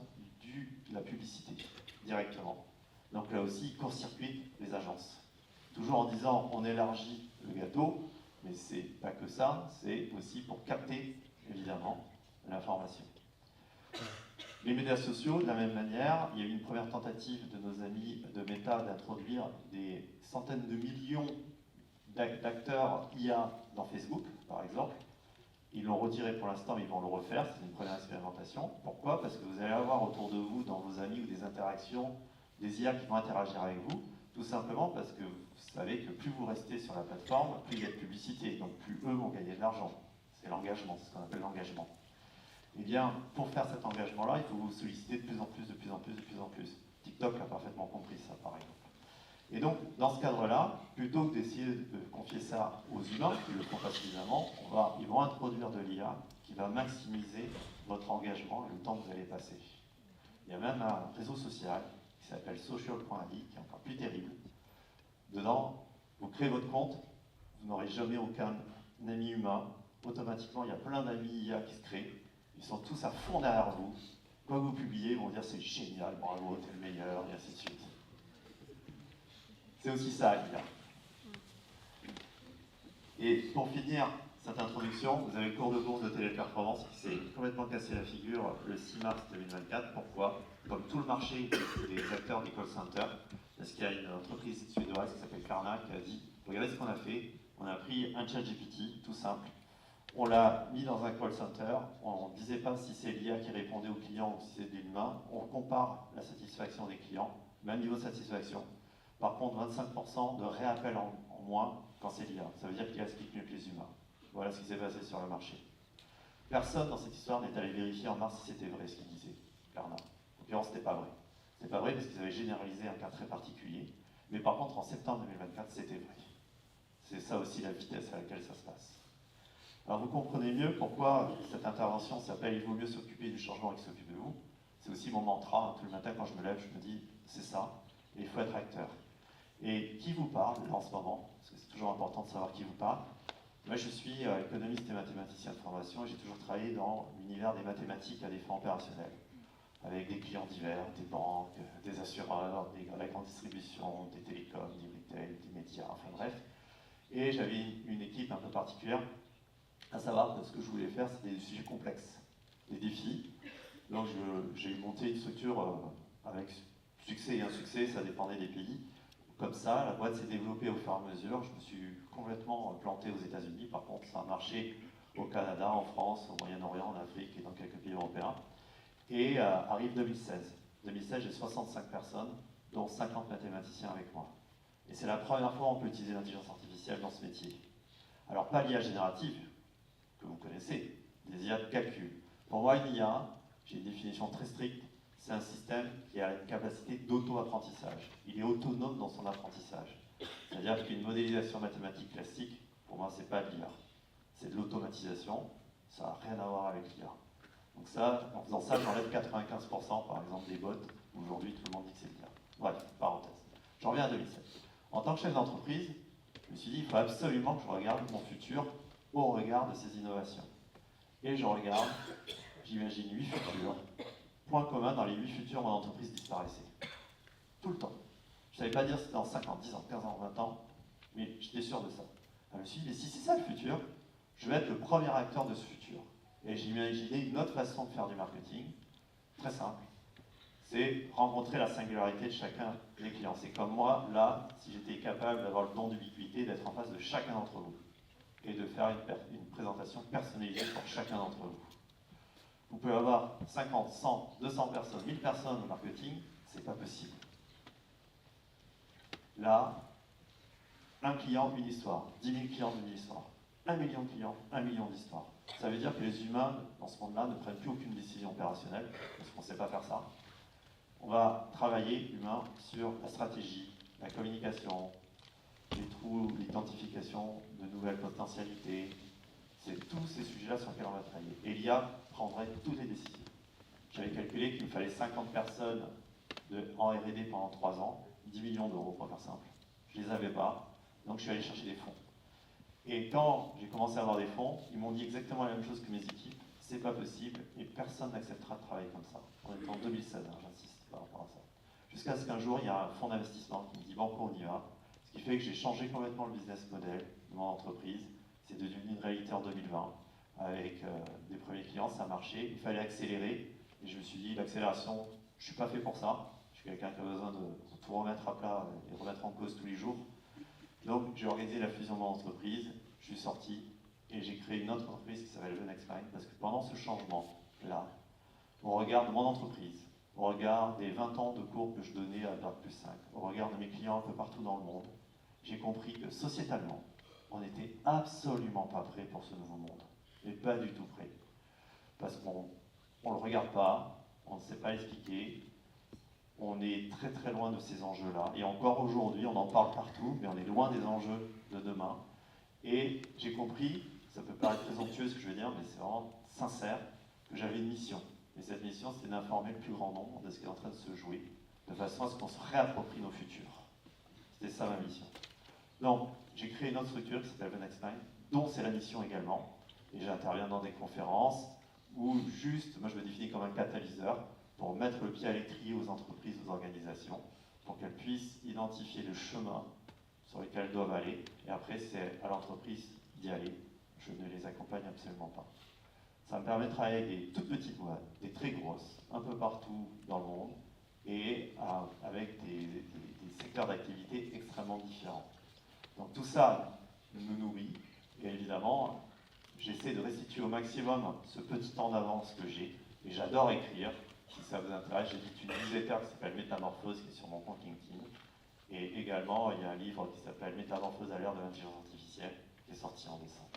de la publicité, directement. Donc là aussi, ils court-circuitent les agences. Toujours en disant, on élargit le gâteau, mais c'est pas que ça, c'est aussi pour capter, évidemment, l'information. Les médias sociaux, de la même manière, il y a eu une première tentative de nos amis de Meta d'introduire des centaines de millions d'acteurs IA dans Facebook, par exemple. Ils l'ont retiré pour l'instant, mais ils vont le refaire, c'est une première expérimentation. Pourquoi? Parce que vous allez avoir autour de vous, dans vos amis ou des interactions, des IA qui vont interagir avec vous, tout simplement parce que vous savez que plus vous restez sur la plateforme, plus il y a de publicité, donc plus eux vont gagner de l'argent. C'est l'engagement, c'est ce qu'on appelle l'engagement. Eh bien, pour faire cet engagement-là, il faut vous solliciter de plus en plus, de plus en plus, de plus en plus. TikTok a parfaitement compris ça, par exemple. Et donc, dans ce cadre-là, plutôt que d'essayer de confier ça aux humains, qui le font pas suffisamment, ils vont introduire de l'IA qui va maximiser votre engagement et le temps que vous allez passer. Il y a même un réseau social qui s'appelle social.ai, qui est encore plus terrible. Dedans, vous créez votre compte, vous n'aurez jamais aucun ami humain. Automatiquement, il y a plein d'amis IA qui se créent. Ils sont tous à fond derrière vous. Quand vous publiez, ils vont dire c'est génial, bravo, t'es le meilleur, et ainsi de suite. C'est aussi ça, l'IA. Et pour finir cette introduction, vous avez le cours de bourse de Téléperformance qui s'est complètement cassé la figure le 6 mars 2024. Pourquoi? Comme tout le marché des acteurs des call centers, parce qu'il y a une entreprise suédoise qui s'appelle Klarna qui a dit regardez ce qu'on a fait, on a pris un ChatGPT tout simple, on l'a mis dans un call center, on ne disait pas si c'est l'IA qui répondait aux clients ou si c'est de l'humain, on compare la satisfaction des clients, même niveau de satisfaction. Par contre, 25% de réappel en moins quand c'est l'IA. Ça veut dire qu'il explique mieux que les humains. Voilà ce qui s'est passé sur le marché. Personne dans cette histoire n'est allé vérifier en mars si c'était vrai ce qu'il disait, Klarna. En l'occurrence, c'était pas vrai. C'était pas vrai parce qu'ils avaient généralisé un cas très particulier. Mais par contre, en septembre 2024, c'était vrai. C'est ça aussi la vitesse à laquelle ça se passe. Alors vous comprenez mieux pourquoi cette intervention s'appelle « Il vaut mieux s'occuper du changement que s'occuper de vous ». C'est aussi mon mantra. Tout le matin, quand je me lève, je me dis « c'est ça, et il faut être acteur ». Et qui vous parle là en ce moment? Parce que c'est toujours important de savoir qui vous parle. Moi, je suis économiste et mathématicien de formation et j'ai toujours travaillé dans l'univers des mathématiques à des fins opérationnels, avec des clients divers, des banques, des assureurs, la grande distribution, des télécoms, du retail, des médias, enfin bref. Et j'avais une équipe un peu particulière, à savoir que ce que je voulais faire, c'était des sujets complexes, des défis. Donc j'ai monté une structure avec succès et insuccès, ça dépendait des pays. Comme ça, la boîte s'est développée au fur et à mesure. Je me suis complètement planté aux États-Unis. Par contre, ça a marché au Canada, en France, au Moyen-Orient, en Afrique et dans quelques pays européens. Et arrive 2016. 2016, j'ai 65 personnes, dont 50 mathématiciens avec moi. Et c'est la première fois qu'on peut utiliser l'intelligence artificielle dans ce métier. Alors, pas l'IA générative, que vous connaissez, des IA de calcul. Pour moi, une IA, j'ai une définition très stricte, c'est un système qui a une capacité d'auto-apprentissage. Il est autonome dans son apprentissage. C'est-à-dire qu'une modélisation mathématique classique, pour moi, c'est pas de l'IA. C'est de l'automatisation, ça n'a rien à voir avec l'IA. Donc ça, en faisant ça, j'enlève 95% par exemple des bots. Aujourd'hui, tout le monde dit que c'est l'IA. Bref, parenthèse. J'en reviens à 2007. En tant que chef d'entreprise, je me suis dit, il faut absolument que je regarde mon futur au regard de ces innovations. Et je regarde, j'imagine 8 futurs, point commun, dans les 8 futurs, mon entreprise disparaissait. Tout le temps. Je ne savais pas dire si c'était dans 5 ans, 10 ans, 15 ans, 20 ans, mais j'étais sûr de ça. Je me suis dit, mais si c'est ça le futur, je vais être le premier acteur de ce futur. Et j'ai imaginé une autre façon de faire du marketing, très simple. C'est rencontrer la singularité de chacun des clients. C'est comme moi, là, si j'étais capable d'avoir le don d'ubiquité, d'être en face de chacun d'entre vous et de faire une présentation personnalisée pour chacun d'entre vous. Vous pouvez avoir 50, 100, 200 personnes, 1000 personnes au marketing, c'est pas possible. Là, un client, une histoire. 10 000 clients, une histoire. 1 million de clients, 1 million d'histoires. Ça veut dire que les humains, dans ce monde-là, ne prennent plus aucune décision opérationnelle, parce qu'on ne sait pas faire ça. On va travailler, humain, sur la stratégie, la communication, les trous, l'identification de nouvelles potentialités. C'est tous ces sujets-là sur lesquels on va travailler. Et l'IA prendrait toutes les décisions. J'avais calculé qu'il me fallait 50 personnes en R&D pendant 3 ans, 10 millions d'euros pour faire simple. Je ne les avais pas, donc je suis allé chercher des fonds. Et quand j'ai commencé à avoir des fonds, ils m'ont dit exactement la même chose que mes équipes, c'est pas possible et personne n'acceptera de travailler comme ça. On est en 2016, hein, j'insiste par rapport à ça. Jusqu'à ce qu'un jour, il y a un fonds d'investissement qui me dit Banco, on y va. Ce qui fait que j'ai changé complètement le business model de mon entreprise. C'est devenu une réalité en 2020. Avec des premiers clients, ça marchait. Il fallait accélérer. Et je me suis dit, l'accélération, je ne suis pas fait pour ça. Je suis quelqu'un qui a besoin de tout remettre à plat et remettre en cause tous les jours. Donc, j'ai organisé la fusion de mon entreprise. Je suis sorti et j'ai créé une autre entreprise qui s'appelle Venexpine. Parce que pendant ce changement-là, au regard de mon entreprise, au regard des 20 ans de cours que je donnais à Bac+5, au regard de mes clients un peu partout dans le monde, j'ai compris que sociétalement, on n'était absolument pas prêt pour ce nouveau monde. Mais pas du tout prêt. Parce qu'on ne le regarde pas, on ne sait pas l'expliquer, on est très très loin de ces enjeux-là. Et encore aujourd'hui, on en parle partout, mais on est loin des enjeux de demain. Et j'ai compris, ça peut paraître présomptueux ce que je veux dire, mais c'est vraiment sincère, que j'avais une mission. Et cette mission, c'était d'informer le plus grand nombre de ce qui est en train de se jouer, de façon à ce qu'on se réapproprie nos futurs. C'était ça ma mission. Donc, j'ai créé une autre structure qui s'appelle Venexpine, dont c'est la mission également. Et j'interviens dans des conférences où juste, moi je me définis comme un catalyseur pour mettre le pied à l'étrier aux entreprises, aux organisations, pour qu'elles puissent identifier le chemin sur lequel elles doivent aller. Et après, c'est à l'entreprise d'y aller. Je ne les accompagne absolument pas. Ça me permet de travailler avec des toutes petites boîtes, des très grosses, un peu partout dans le monde, et avec des secteurs d'activité extrêmement différents. Donc tout ça me nourrit, et évidemment, j'essaie de restituer au maximum ce petit temps d'avance que j'ai, et j'adore écrire. Si ça vous intéresse, j'édite une newsletter qui s'appelle Métamorphose, qui est sur mon compte LinkedIn. Et également, il y a un livre qui s'appelle Métamorphose à l'ère de l'intelligence artificielle, qui est sorti en décembre.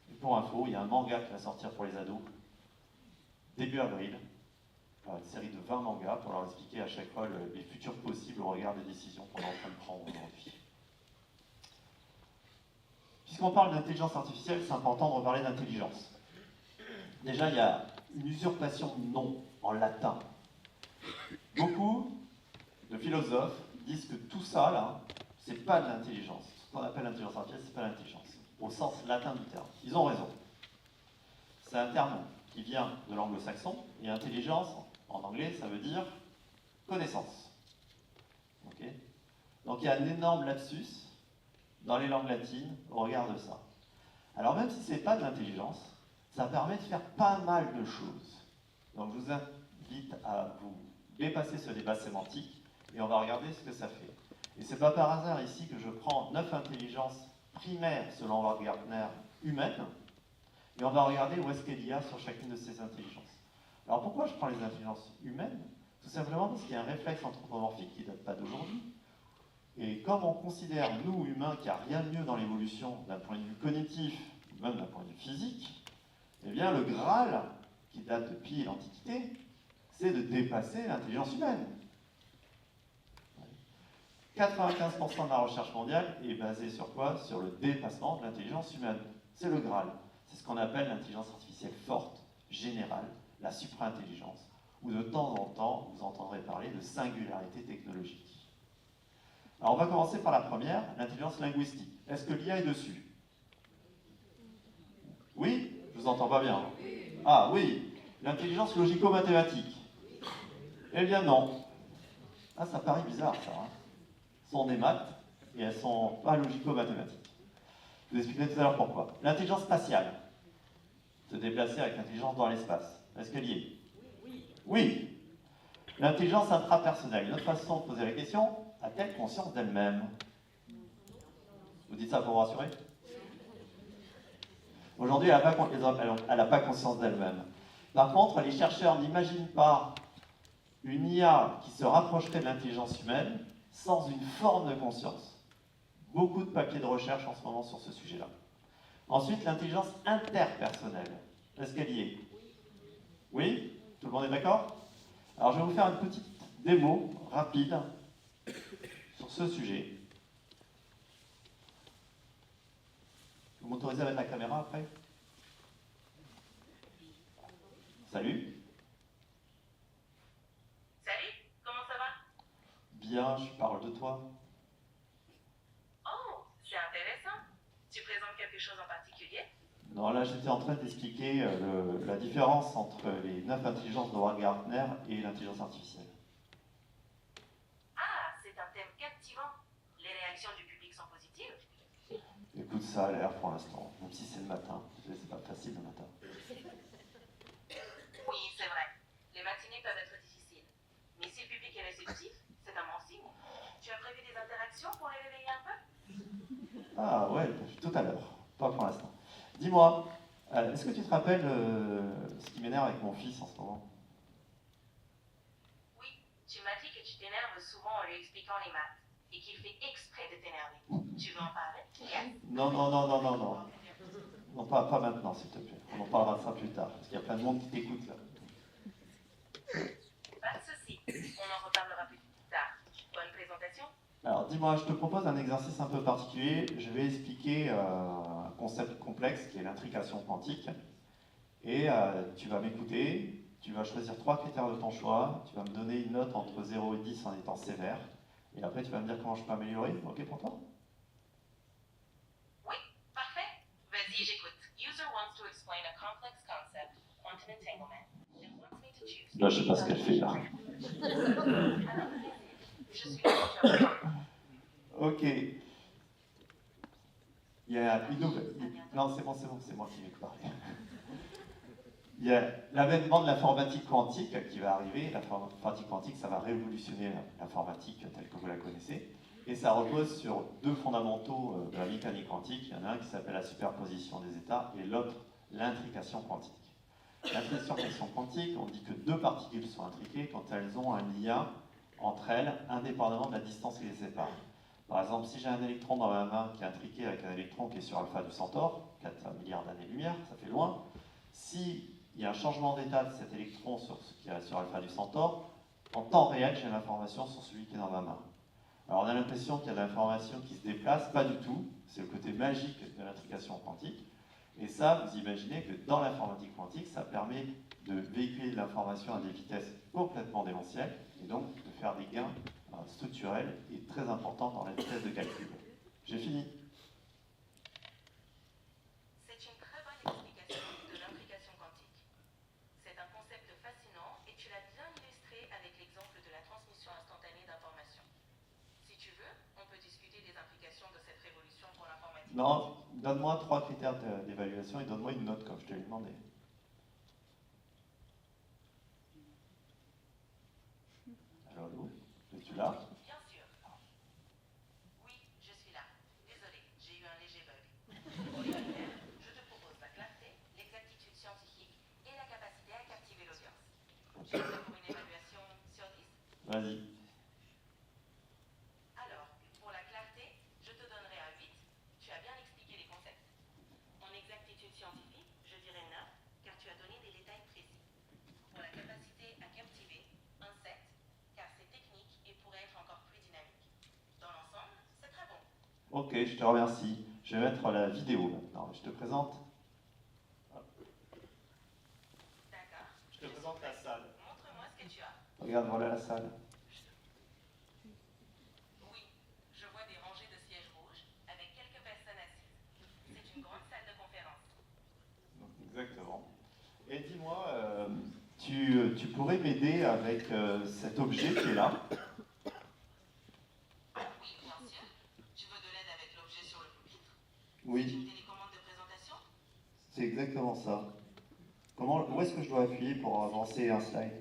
Et pour info, il y a un manga qui va sortir pour les ados, début avril, une série de 20 mangas pour leur expliquer à chaque fois les futurs possibles au regard des décisions qu'on est en train de prendre aujourd'hui. Puisqu'on parle d'intelligence artificielle, c'est important de reparler d'intelligence. Déjà, il y a une usurpation de nom en latin. Beaucoup de philosophes disent que tout ça, là, c'est pas de l'intelligence. Ce qu'on appelle l'intelligence artificielle, c'est pas l'intelligence, au sens latin du terme. Ils ont raison. C'est un terme qui vient de l'anglo-saxon, et intelligence, en anglais, ça veut dire connaissance. Okay. Donc il y a un énorme lapsus dans les langues latines au regard de ça. Alors même si ce n'est pas de l'intelligence, ça permet de faire pas mal de choses. Donc je vous invite à vous dépasser ce débat sémantique et on va regarder ce que ça fait. Et c'est pas par hasard ici que je prends 9 intelligences primaires selon Howard Gardner humaines et on va regarder où est-ce qu'il y a sur chacune de ces intelligences. Alors pourquoi je prends les intelligences humaines? Tout simplement parce qu'il y a un réflexe anthropomorphique qui ne date pas d'aujourd'hui. Et comme on considère, nous, humains, qu'il n'y a rien de mieux dans l'évolution d'un point de vue cognitif, même d'un point de vue physique, eh bien le Graal, qui date depuis l'Antiquité, c'est de dépasser l'intelligence humaine. 95% de la recherche mondiale est basée sur quoi? Sur le dépassement de l'intelligence humaine. C'est le Graal. C'est ce qu'on appelle l'intelligence artificielle forte, générale, la supra-intelligence, où de temps en temps, vous entendrez parler de singularité technologique. Alors on va commencer par la première, l'intelligence linguistique. Est-ce que l'IA est dessus? Oui? Je vous entends pas bien. Ah oui, l'intelligence logico-mathématique. Eh bien non. Ah, ça paraît bizarre ça. Hein. Elles sont des maths et elles sont pas logico-mathématiques. Je vous expliquerai tout à l'heure pourquoi. L'intelligence spatiale. Se déplacer avec l'intelligence dans l'espace. Est-ce qu'elle y est? Oui. L'intelligence intrapersonnelle. Une autre façon de poser la question, a-t-elle conscience d'elle-même? Vous dites ça pour vous rassurer? Aujourd'hui, elle n'a pas conscience d'elle-même. Par contre, les chercheurs n'imaginent pas une IA qui se rapprocherait de l'intelligence humaine sans une forme de conscience. Beaucoup de papiers de recherche en ce moment sur ce sujet-là. Ensuite, l'intelligence interpersonnelle. Est-ce qu'elle y est? Oui? Tout le monde est d'accord? Alors, je vais vous faire une petite démo rapide sur ce sujet. Vous m'autorisez à mettre la caméra après? Salut. Salut, comment ça va? Bien, je parle de toi. Oh, c'est intéressant. Tu présentes quelque chose en particulier? Non, là j'étais en train d'expliquer la différence entre les 9 intelligences de Howard Gardner et l'intelligence artificielle. Ah, c'est un thème captivant. Les réactions du public sont positives? Écoute, ça a l'air pour l'instant, même si c'est le matin. C'est pas facile le matin. Oui, c'est vrai. Les matinées peuvent être difficiles. Mais si le public est réceptif, c'est un bon signe. Tu as prévu des interactions pour les réveiller un peu? Ah ouais, tout à l'heure, pas pour l'instant. Dis-moi, est-ce que tu te rappelles ce qui m'énerve avec mon fils en ce moment? Oui, tu m'as dit que tu t'énerves souvent en lui expliquant les maths et qu'il fait exprès de t'énerver. Tu veux en parler? Yes. Non, non, non, non, non, non. Non, pas maintenant, s'il te plaît. On en parlera de ça plus tard, parce qu'il y a plein de monde qui t'écoute là. Pas de souci. On en reparlera plus tard. Bonne présentation. Alors, dis-moi, je te propose un exercice un peu particulier. Je vais expliquer un concept complexe qui est l'intrication quantique. Et tu vas m'écouter, tu vas choisir 3 critères de ton choix, tu vas me donner une note entre 0 et 10 en étant sévère. Et après, tu vas me dire comment je peux améliorer. Ok pour toi? Oui, parfait. Vas-y, j'écoute. User wants to explain a complex concept, quantum entanglement, and wants me to choose. Là, je sais pas ce qu'elle fait là. Je suis là. Ok. Il y a une nouvelle. Non, c'est bon, c'est moi qui vais te parler. Il y a l'avènement de l'informatique quantique qui va arriver. L'informatique quantique, ça va révolutionner l'informatique telle que vous la connaissez. Et ça repose sur 2 fondamentaux de la mécanique quantique. Il y en a un qui s'appelle la superposition des états et l'autre, l'intrication quantique. L'intrication quantique, on dit que 2 particules sont intriquées quand elles ont un lien entre elles, indépendamment de la distance qui les sépare. Par exemple, si j'ai un électron dans ma main qui est intriqué avec un électron qui est sur alpha du Centaure, 4 milliards d'années-lumière, ça fait loin. Si il y a un changement d'état de cet électron sur ce qui est sur alpha du Centaure, en temps réel, j'ai l'information sur celui qui est dans ma main. Alors on a l'impression qu'il y a de l'information qui se déplace, pas du tout. C'est le côté magique de l'intrication quantique. Et ça, vous imaginez que dans l'informatique quantique, ça permet de véhiculer de l'information à des vitesses complètement démentielles, et donc de faire des gains structurels et très importants dans la vitesse de calcul. J'ai fini. C'est une très bonne explication de l'intrication quantique. C'est un concept fascinant et tu l'as bien illustré avec l'exemple de la transmission instantanée d'informations. Si tu veux, on peut discuter des implications de cette révolution pour l'informatique. Non, donne-moi 3 critères d'évaluation et donne-moi une note comme je te l'ai demandé. Alors, Lou, es-tu là? Bien sûr. Oui, je suis là. Désolé, j'ai eu un léger bug. Je te propose la clarté, l'exactitude scientifique et la capacité à captiver l'audience. Tu es prêt pour une évaluation sur 10? Vas-y. Alors, pour la clarté, je te donnerai un 8. Tu as bien expliqué les concepts. En exactitude scientifique, je dirais 9, car tu as donné des détails précis. Pour la capacité à captiver, un 7, car c'est technique et pourrait être encore plus dynamique. Dans l'ensemble, c'est très bon. Ok, je te remercie. Je vais mettre la vidéo maintenant. Je te présente. D'accord. Je te présente la salle. Montre-moi ce que tu as. Regarde, voilà la salle. Oui, je vois des rangées de sièges rouges avec quelques personnes assises. C'est une grande salle de conférence. Exactement. Et dis-moi, tu pourrais m'aider avec cet objet qui est là. Oui, bien sûr. Tu veux de l'aide avec l'objet sur le pupitre? Oui, Une télécommande de présentation? c'est exactement ça. Où est-ce que je dois appuyer pour avancer un slide?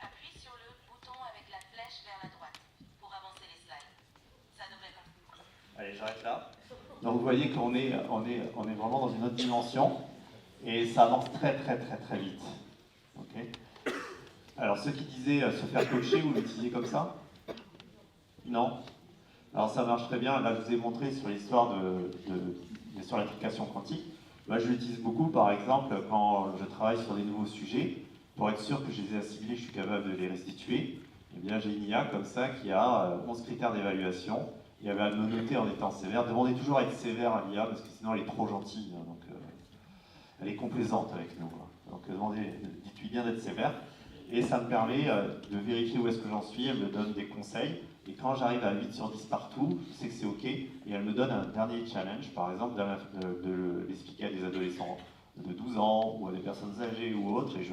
Appuie sur le bouton avec la flèche vers la droite pour avancer les slides. Ça devrait passer. Allez, j'arrête là. Donc vous voyez qu'on est vraiment dans une autre dimension et ça avance très vite. Ok. Alors ceux qui disaient se faire coacher, vous l'utilisez comme ça? Non? Alors ça marche très bien. Là, je vous ai montré sur l'histoire sur l'application quantique. Moi, je l'utilise beaucoup, par exemple, quand je travaille sur des nouveaux sujets. Pour être sûr que je les ai assimilés, je suis capable de les restituer. Eh bien, j'ai une IA comme ça qui a 11 critères d'évaluation. Il y avait à me noter en étant sévère. Demandez toujours à être sévère à l'IA parce que sinon elle est trop gentille. Hein, donc, elle est complaisante avec nous. Hein. Donc dites-lui bien d'être sévère. Et ça me permet de vérifier où est-ce que j'en suis. Elle me donne des conseils. Et quand j'arrive à 8 sur 10 partout, je sais que c'est OK. Et elle me donne un dernier challenge, par exemple, de l'expliquer à des adolescents de 12 ans ou à des personnes âgées ou autres. Et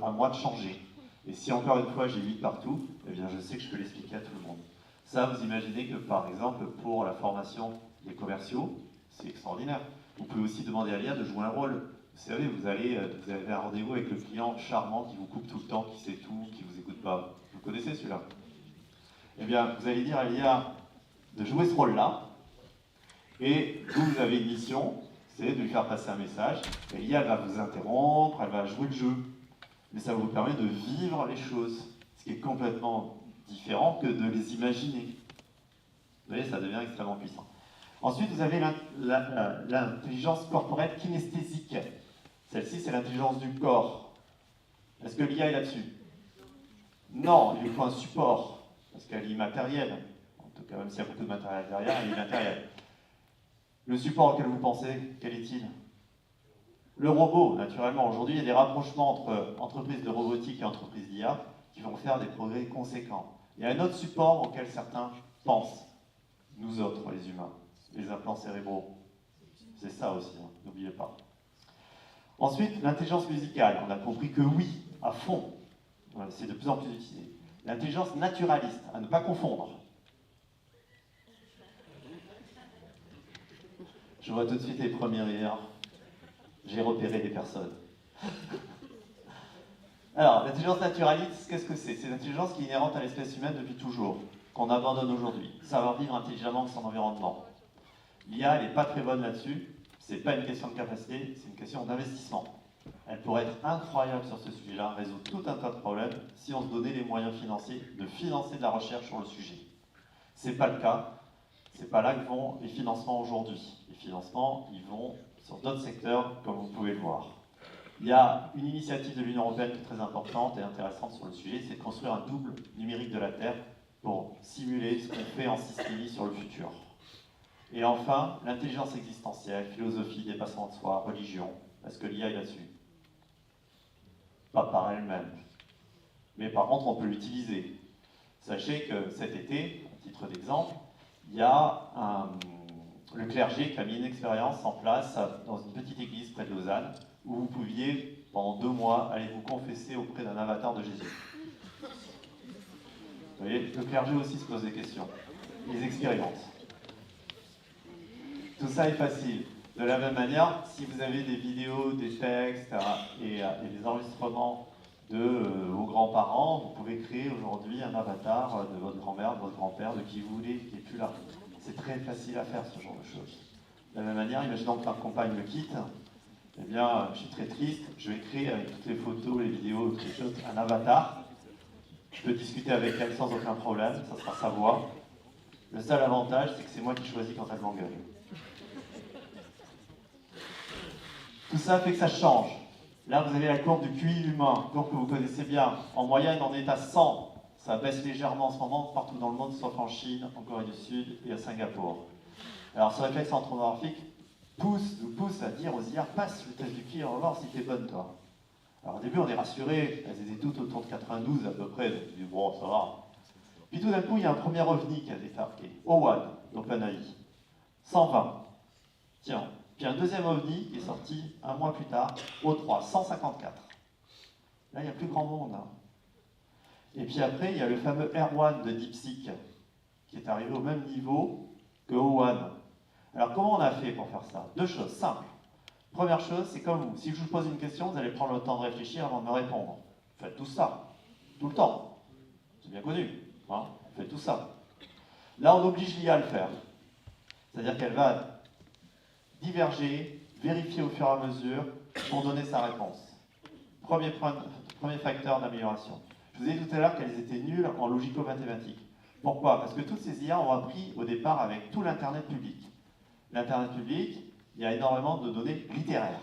à moi de changer. Et si encore une fois j'ai 8 partout, eh bien je sais que je peux l'expliquer à tout le monde. Ça, vous imaginez que, par exemple, pour la formation des commerciaux, c'est extraordinaire. Vous pouvez aussi demander à l'IA de jouer un rôle. Vous savez, vous avez un rendez-vous avec le client charmant qui vous coupe tout le temps, qui sait tout, qui ne vous écoute pas. Vous connaissez celui-là? Eh bien, vous allez dire à l'IA de jouer ce rôle-là, et vous avez une mission, c'est de lui faire passer un message, et l'IA va vous interrompre, elle va jouer le jeu. Mais ça vous permet de vivre les choses, ce qui est complètement différent que de les imaginer. Vous voyez, ça devient extrêmement puissant. Ensuite, vous avez l'intelligence corporelle kinesthésique. Celle-ci, c'est l'intelligence du corps. Est-ce que l'IA est là-dessus? Non, il lui faut un support, parce qu'elle est immatérielle. En tout cas, même s'il y a beaucoup de matériel derrière, elle est immatérielle. Le support auquel vous pensez, quel est-il? Le robot, naturellement. Aujourd'hui, il y a des rapprochements entre entreprises de robotique et entreprises d'IA qui vont faire des progrès conséquents. Il y a un autre support auquel certains pensent, nous autres, les humains, les implants cérébraux. C'est ça aussi, hein, n'oubliez pas. Ensuite, l'intelligence musicale. On a compris que oui, à fond, c'est de plus en plus utilisé. L'intelligence naturaliste, à ne pas confondre. Je vois tout de suite les premiers rires. J'ai repéré les personnes. Alors, l'intelligence naturaliste, qu'est-ce que c'est? C'est l'intelligence qui est inhérente à l'espèce humaine depuis toujours, qu'on abandonne aujourd'hui. Savoir vivre intelligemment avec son environnement. L'IA, elle n'est pas très bonne là-dessus. C'est pas une question de capacité, c'est une question d'investissement. Elle pourrait être incroyable sur ce sujet-là, résoudre tout un tas de problèmes si on se donnait les moyens financiers de financer de la recherche sur le sujet. C'est pas le cas. C'est pas là que vont les financements aujourd'hui. Les financements, ils vont sur d'autres secteurs, comme vous pouvez le voir. Il y a une initiative de l'Union européenne qui est très importante et intéressante sur le sujet, c'est de construire un double numérique de la Terre pour simuler ce qu'on fait en systémie sur le futur. Et enfin, l'intelligence existentielle, philosophie, dépassement de soi, religion. Est-ce que l'IA est là-dessus? Pas par elle-même. Mais par contre, on peut l'utiliser. Sachez que cet été, à titre d'exemple, il y a le clergé qui a mis une expérience en place dans une petite église près de Lausanne, où vous pouviez, pendant 2 mois, aller vous confesser auprès d'un avatar de Jésus. Vous voyez, le clergé aussi se pose des questions. Ils expérimentent. Tout ça est facile. De la même manière, si vous avez des vidéos, des textes et des enregistrements de vos grands-parents, vous pouvez créer aujourd'hui un avatar de votre grand-mère, de votre grand-père, de qui vous voulez, qui n'est plus là. C'est très facile à faire, ce genre de choses. De la même manière, imaginons que ma compagne me quitte, eh bien, je suis très triste, je vais créer avec toutes les photos, les vidéos, toutes les choses, un avatar. Je peux discuter avec elle sans aucun problème, ça sera sa voix. Le seul avantage, c'est que c'est moi qui choisis quand elle m'engueule. Tout ça fait que ça change. Là, vous avez la courbe du QI humain, courbe que vous connaissez bien. En moyenne, on est à 100. Ça baisse légèrement en ce moment partout dans le monde, sauf en Chine, en Corée du Sud et à Singapour. Alors, ce réflexe anthropomorphique nous pousse à dire aux IA, passe le test du QI, on va voir si t'es bonne, toi. Alors, au début, on est rassuré, elles étaient toutes autour de 92 à peu près, donc on dit, bon, ça va. Puis tout d'un coup, il y a un premier ovni qui a débarqué, OWASP, d'OpenAI, 120. Tiens, Puis un deuxième OVNI qui est sorti un mois plus tard, O3, 154. Là, il n'y a plus grand monde. Hein. Et puis après, il y a le fameux R1 de DeepSeek, qui est arrivé au même niveau que O1. Alors, comment on a fait pour faire ça? Deux choses simples. Première chose, c'est comme vous. Si je vous pose une question, vous allez prendre le temps de réfléchir avant de me répondre. Faites tout ça, tout le temps. C'est bien connu. Hein, faites tout ça. Là, on oblige l'IA à le faire. C'est-à-dire qu'elle va diverger, vérifier au fur et à mesure pour donner sa réponse. Premier facteur d'amélioration. Je vous ai dit tout à l'heure qu'elles étaient nulles en logico-mathématiques. Pourquoi? Parce que toutes ces IA ont appris au départ avec tout l'Internet public. L'Internet public, il y a énormément de données littéraires.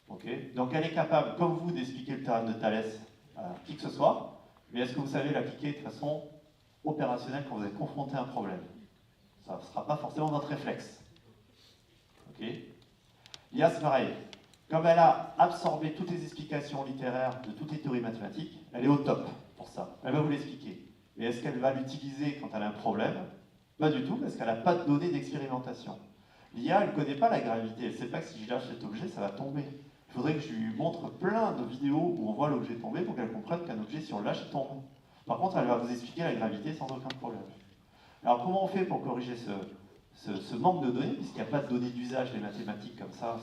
Okay, donc elle est capable, comme vous, d'expliquer le théorème de Thalès à qui que ce soit, mais est-ce que vous savez l'appliquer de façon opérationnelle quand vous êtes confronté à un problème? Ça ne sera pas forcément votre réflexe. Okay. L'IA, c'est pareil. Comme elle a absorbé toutes les explications littéraires de toutes les théories mathématiques, elle est au top pour ça. Elle va vous l'expliquer. Mais est-ce qu'elle va l'utiliser quand elle a un problème? Pas du tout, parce qu'elle n'a pas de données d'expérimentation. L'IA, elle ne connaît pas la gravité. Elle ne sait pas que si je lâche cet objet, ça va tomber. Il faudrait que je lui montre plein de vidéos où on voit l'objet tomber pour qu'elle comprenne qu'un objet, si on le lâche, il tombe. Par contre, elle va vous expliquer la gravité sans aucun problème. Alors, comment on fait pour corriger ce manque de données, puisqu'il n'y a pas de données d'usage des mathématiques comme ça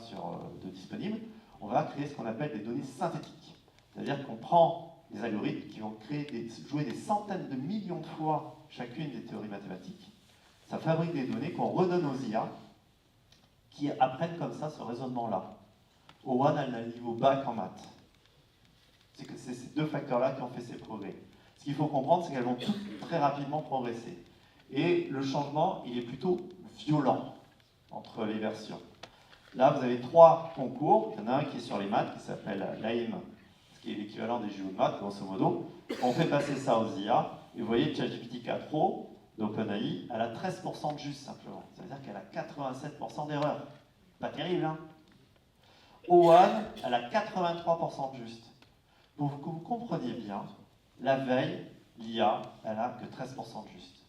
de disponibles? On va créer ce qu'on appelle des données synthétiques. C'est-à-dire qu'on prend des algorithmes qui vont jouer des centaines de millions de fois chacune des théories mathématiques. Ça fabrique des données qu'on redonne aux IA qui apprennent comme ça ce raisonnement-là. O1, elle a le niveau bac en maths. C'est que c'est ces deux facteurs-là qui ont fait ces progrès. Ce qu'il faut comprendre, c'est qu'elles vont toutes très rapidement progresser. Et le changement, il est plutôt violent entre les versions. Là, vous avez 3 concours. Il y en a un qui est sur les maths, qui s'appelle l'AIM, ce qui est l'équivalent des JO de maths, grosso modo. On fait passer ça aux IA, et vous voyez, ChatGPT 4 Pro d'OpenAI, elle a 13% de juste, simplement. Ça veut dire qu'elle a 87% d'erreur. Pas terrible, hein? O1, elle a 83% de juste. Pour que vous compreniez bien, la veille, l'IA, elle a que 13% de juste.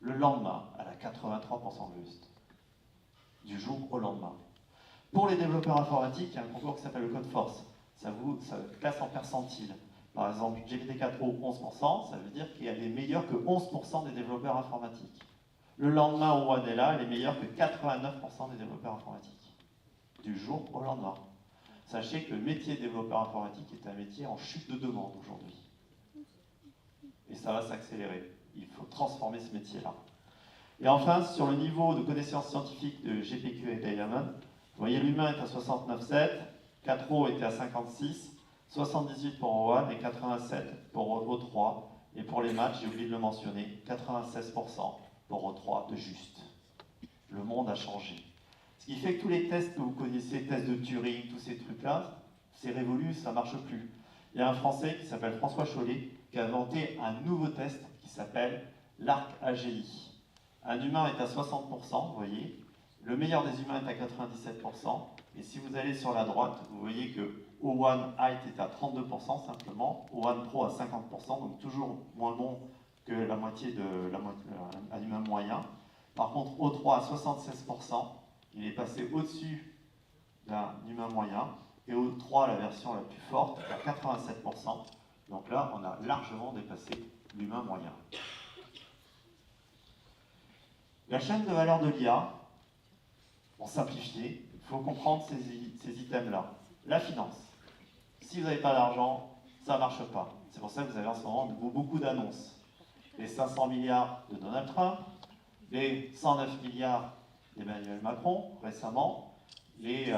Le lendemain, elle a 83% de juste. Du jour au lendemain. Pour les développeurs informatiques, il y a un concours qui s'appelle le Code Force. Ça classe en percentile. Par exemple, GPT-4 Pro, 11%, ça veut dire qu'elle est meilleure que 11% des développeurs informatiques. Le lendemain, O1 est là, elle est meilleure que 89% des développeurs informatiques. Du jour au lendemain. Sachez que le métier de développeur informatique est un métier en chute de demande aujourd'hui. Et ça va s'accélérer. Il faut transformer ce métier-là. Et enfin, sur le niveau de connaissances scientifiques de GPQ et Diamond, vous voyez, l'humain est à 69,7, 4O était à 56, 78 pour O1 et 87 pour O3. Et pour les maths, j'ai oublié de le mentionner, 96% pour O3 de juste. Le monde a changé. Ce qui fait que tous les tests que vous connaissez, tests de Turing, tous ces trucs-là, c'est révolu, ça ne marche plus. Il y a un Français qui s'appelle François Chollet qui a inventé un nouveau test qui s'appelle l'ARC AGI. Un humain est à 60%, vous voyez. Le meilleur des humains est à 97%. Et si vous allez sur la droite, vous voyez que O1 Height est à 32% simplement, O1 Pro à 50%, donc toujours moins bon que la moitié d'un humain moyen. Par contre, O3 à 76%, il est passé au-dessus d'un humain moyen. Et O3, la version la plus forte, à 87%. Donc là, on a largement dépassé l'humain moyen. La chaîne de valeur de l'IA, pour simplifier, il faut comprendre ces items-là. La finance. Si vous n'avez pas d'argent, ça ne marche pas. C'est pour ça que vous avez en ce moment beaucoup d'annonces. Les 500 milliards de Donald Trump, les 109 milliards d'Emmanuel Macron récemment, les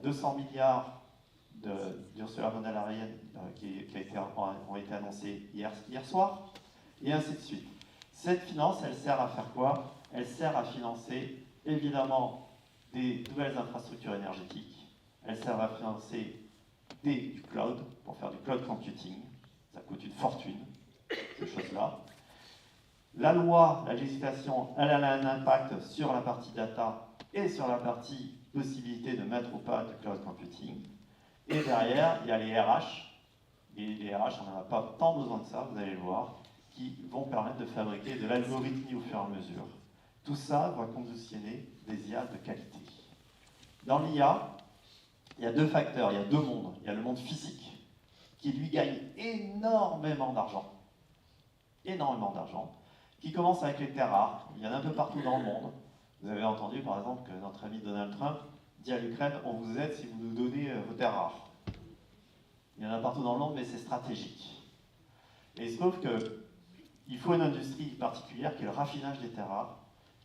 200 milliards d'Ursula von der Leyen qui ont été annoncés hier soir, et ainsi de suite. Cette finance, elle sert à faire quoi? Elle sert à financer, évidemment, des nouvelles infrastructures énergétiques. Elle sert à financer du cloud, pour faire du cloud computing. Ça coûte une fortune, ces choses-là. La loi, la législation, elle a un impact sur la partie data et sur la partie possibilité de mettre ou pas du cloud computing. Et derrière, il y a les RH. Et les RH, on n'en a pas tant besoin de ça, vous allez le voir, qui vont permettre de fabriquer de l'algorithmie au fur et à mesure. Tout ça va conditionner des IA de qualité. Dans l'IA, il y a deux facteurs, il y a deux mondes. Il y a le monde physique, qui lui gagne énormément d'argent, qui commence avec les terres rares. Il y en a un peu partout dans le monde. Vous avez entendu par exemple que notre ami Donald Trump dit à l'Ukraine, on vous aide si vous nous donnez vos terres rares. Il y en a partout dans le monde, mais c'est stratégique. Et il se trouve qu'il faut une industrie particulière qui est le raffinage des terres rares.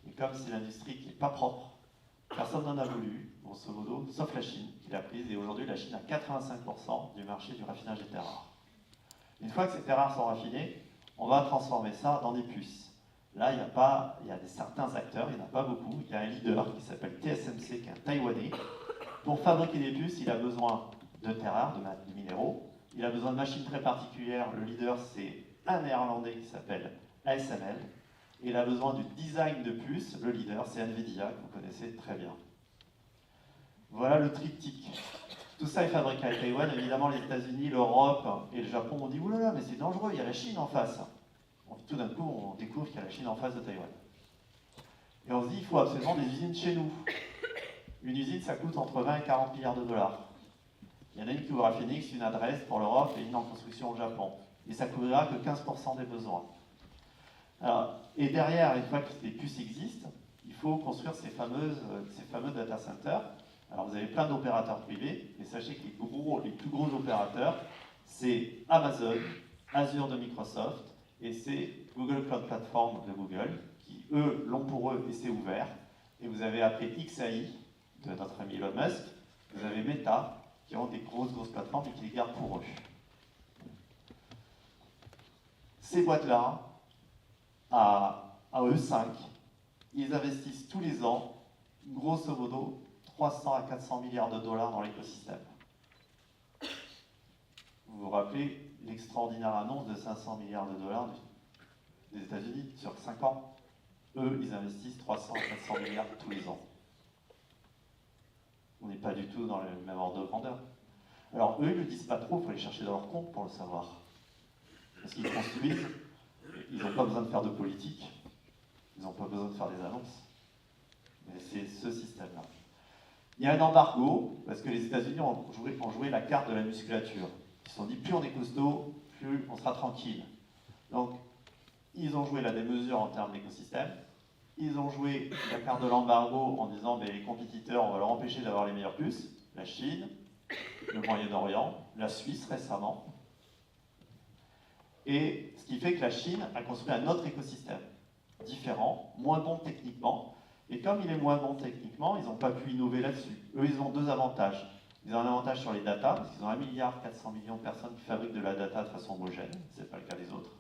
Et comme c'est l'industrie qui n'est pas propre, personne n'en a voulu, grosso modo, sauf la Chine qui l'a prise. Et aujourd'hui, la Chine a 85% du marché du raffinage des terres rares. Une fois que ces terres rares sont raffinées, on va transformer ça dans des puces. Là, il y a certains acteurs, il n'y en a pas beaucoup. Il y a un leader qui s'appelle TSMC, qui est un Taïwanais. Pour fabriquer des puces, il a besoin de terres rares, de minéraux. Il a besoin de machines très particulières. Le leader, c'est un néerlandais qui s'appelle ASML. Et il a besoin du design de puces. Le leader, c'est Nvidia, que vous connaissez très bien. Voilà le triptyque. Tout ça est fabriqué à Taïwan. Évidemment, les États-Unis, l'Europe et le Japon ont dit « Oulala, mais c'est dangereux, il y a la Chine en face ». Tout d'un coup, on découvre qu'il y a la Chine en face de Taïwan. Et on se dit, il faut absolument des usines chez nous. Une usine, ça coûte entre 20 et 40 milliards de dollars. Il y en a une qui ouvrira à Phoenix, une adresse pour l'Europe et une en construction au Japon. Et ça couvrira que 15% des besoins. Alors, et derrière, une fois que les puces existent, il faut construire ces fameux data centers. Alors vous avez plein d'opérateurs privés, mais sachez que les plus gros opérateurs, c'est Amazon, Azure de Microsoft, et c'est Google Cloud Platform de Google, qui eux l'ont pour eux et c'est ouvert. Et vous avez après XAI de notre ami Elon Musk, vous avez Meta, qui ont des grosses plateformes et qui les gardent pour eux. Ces boîtes-là, à E5, ils investissent tous les ans, grosso modo, 300 à 400 milliards de dollars dans l'écosystème. Vous vous rappelez l'extraordinaire annonce de 500 milliards de dollars des États-Unis sur 5 ans? Eux, ils investissent 300 à 400 milliards tous les ans. On n'est pas du tout dans le même ordre de grandeur. Alors eux, ils ne le disent pas trop, il faut aller chercher dans leur compte pour le savoir. Parce qu'ils construisent, ils n'ont pas besoin de faire de politique, ils n'ont pas besoin de faire des annonces. Mais c'est ce système-là. Il y a un embargo, parce que les États-Unis ont joué la carte de la musculature. Ils se sont dit, plus on est costaud, plus on sera tranquille. Donc, ils ont joué la démesure en termes d'écosystème. Ils ont joué la carte de l'embargo en disant, ben, les compétiteurs, on va leur empêcher d'avoir les meilleures puces. La Chine, le Moyen-Orient, la Suisse récemment. Et ce qui fait que la Chine a construit un autre écosystème, différent, moins bon techniquement. Et comme il est moins bon techniquement, ils n'ont pas pu innover là-dessus. Eux, ils ont deux avantages. Ils ont un avantage sur les datas, parce qu'ils ont 1,4 milliard de personnes qui fabriquent de la data de façon homogène, ce n'est pas le cas des autres.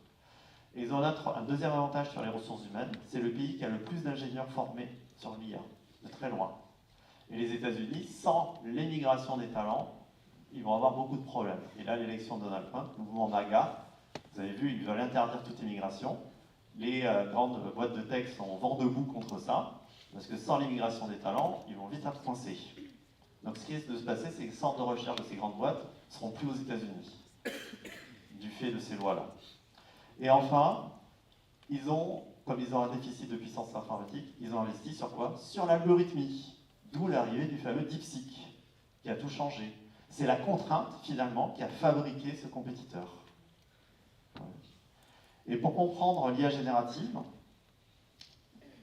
Et ils ont un deuxième avantage sur les ressources humaines, c'est le pays qui a le plus d'ingénieurs formés sur l'IA, de très loin. Et les États-Unis, sans l'émigration des talents, ils vont avoir beaucoup de problèmes. Et là, l'élection de Donald Trump, le mouvement MAGA, vous avez vu, ils veulent interdire toute immigration. Les grandes boîtes de tech sont vent debout contre ça, parce que sans l'immigration des talents, ils vont vite être coincés. Donc ce qui risque de se passer, c'est que les centres de recherche de ces grandes boîtes ne seront plus aux États-Unis, du fait de ces lois-là. Et enfin, comme ils ont un déficit de puissance informatique, ils ont investi sur quoi? Sur l'algorithmie. D'où l'arrivée du fameux DeepSeek, qui a tout changé. C'est la contrainte, finalement, qui a fabriqué ce compétiteur. Et pour comprendre l'IA générative,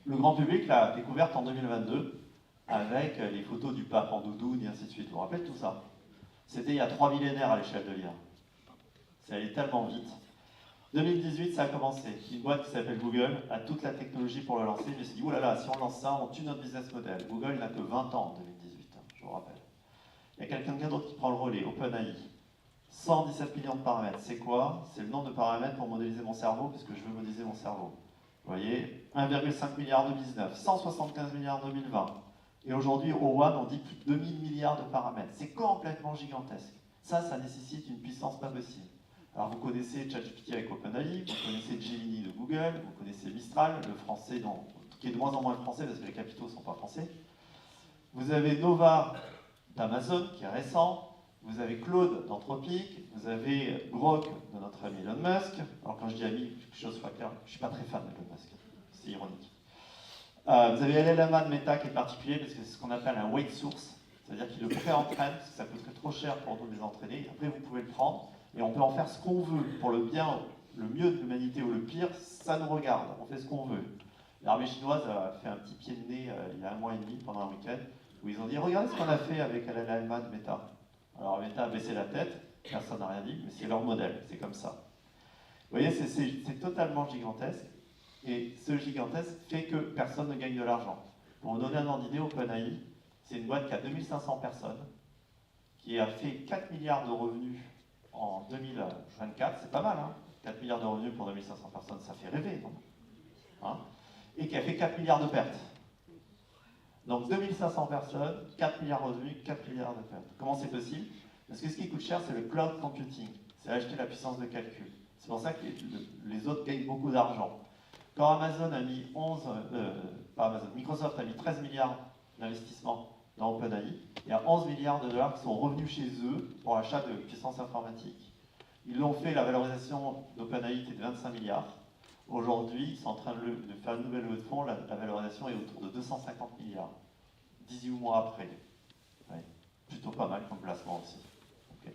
le grand public l'a découverte en 2022, avec les photos du pape en doudoune et ainsi de suite. Vous vous rappelez de tout ça? C'était il y a 3 millénaires à l'échelle de l'IA. Ça allait tellement vite. 2018, ça a commencé. Une boîte qui s'appelle Google a toute la technologie pour le lancer. Je me suis dit, oulala, si on lance ça, on tue notre business model. Google n'a que 20 ans en 2018, je vous rappelle. Il y a quelqu'un d'autre qui prend le relais, OpenAI. 117 millions de paramètres. C'est quoi? C'est le nombre de paramètres pour modéliser mon cerveau, puisque je veux modéliser mon cerveau. Vous voyez, 1,5 milliard 2019, 175 milliards 2020. Et aujourd'hui, au One, on dit plus de 2000 milliards de paramètres. C'est complètement gigantesque. Ça nécessite une puissance pas possible. Alors vous connaissez ChatGPT avec OpenAI, vous connaissez Gemini de Google, vous connaissez Mistral, le français, qui est de moins en moins français parce que les capitaux ne sont pas français. Vous avez Nova d'Amazon, qui est récent. Vous avez Claude d'Anthropic. Vous avez Grok de notre ami Elon Musk. Alors quand je dis ami, quelque chose soit clair, je ne suis pas très fan d'Elon Musk. C'est ironique. Vous avez LLMA de Meta qui est particulier parce que c'est ce qu'on appelle un weight source. C'est-à-dire qu'ils le pré-entraînent, parce que ça coûterait trop cher pour nous de les entraîner. Après, vous pouvez le prendre, et on peut en faire ce qu'on veut. Pour le bien, le mieux de l'humanité ou le pire, ça nous regarde. On fait ce qu'on veut. L'armée chinoise a fait un petit pied de nez il y a 1 mois et demi, pendant un week-end, où ils ont dit « Regardez ce qu'on a fait avec l'ALMA de Meta ». Alors Meta a baissé la tête, personne n'a rien dit, mais c'est leur modèle, c'est comme ça. Vous voyez, c'est totalement gigantesque, et ce gigantesque fait que personne ne gagne de l'argent. Pour vous donner un ordre d'idée, OpenAI, c'est une boîte qui a 2500 personnes, qui a fait 4 milliards de revenus en 2024, c'est pas mal, hein, 4 milliards de revenus pour 2500 personnes, ça fait rêver, non, hein, et qui a fait 4 milliards de pertes. Donc 2500 personnes, 4 milliards de revenus, 4 milliards de pertes. Comment c'est possible? Parce que ce qui coûte cher, c'est le cloud computing, c'est acheter la puissance de calcul. C'est pour ça que les autres gagnent beaucoup d'argent. Quand Amazon a mis Microsoft a mis 13 milliards d'investissement dans OpenAI, il y a 11 milliards de dollars qui sont revenus chez eux pour l'achat de puissance informatique. Ils l'ont fait, la valorisation d'OpenAI était de 25 milliards. Aujourd'hui, ils sont en train de faire une nouvelle levée de fonds, la valorisation est autour de 250 milliards. 18 mois après. Ouais. Plutôt pas mal comme placement aussi. Okay.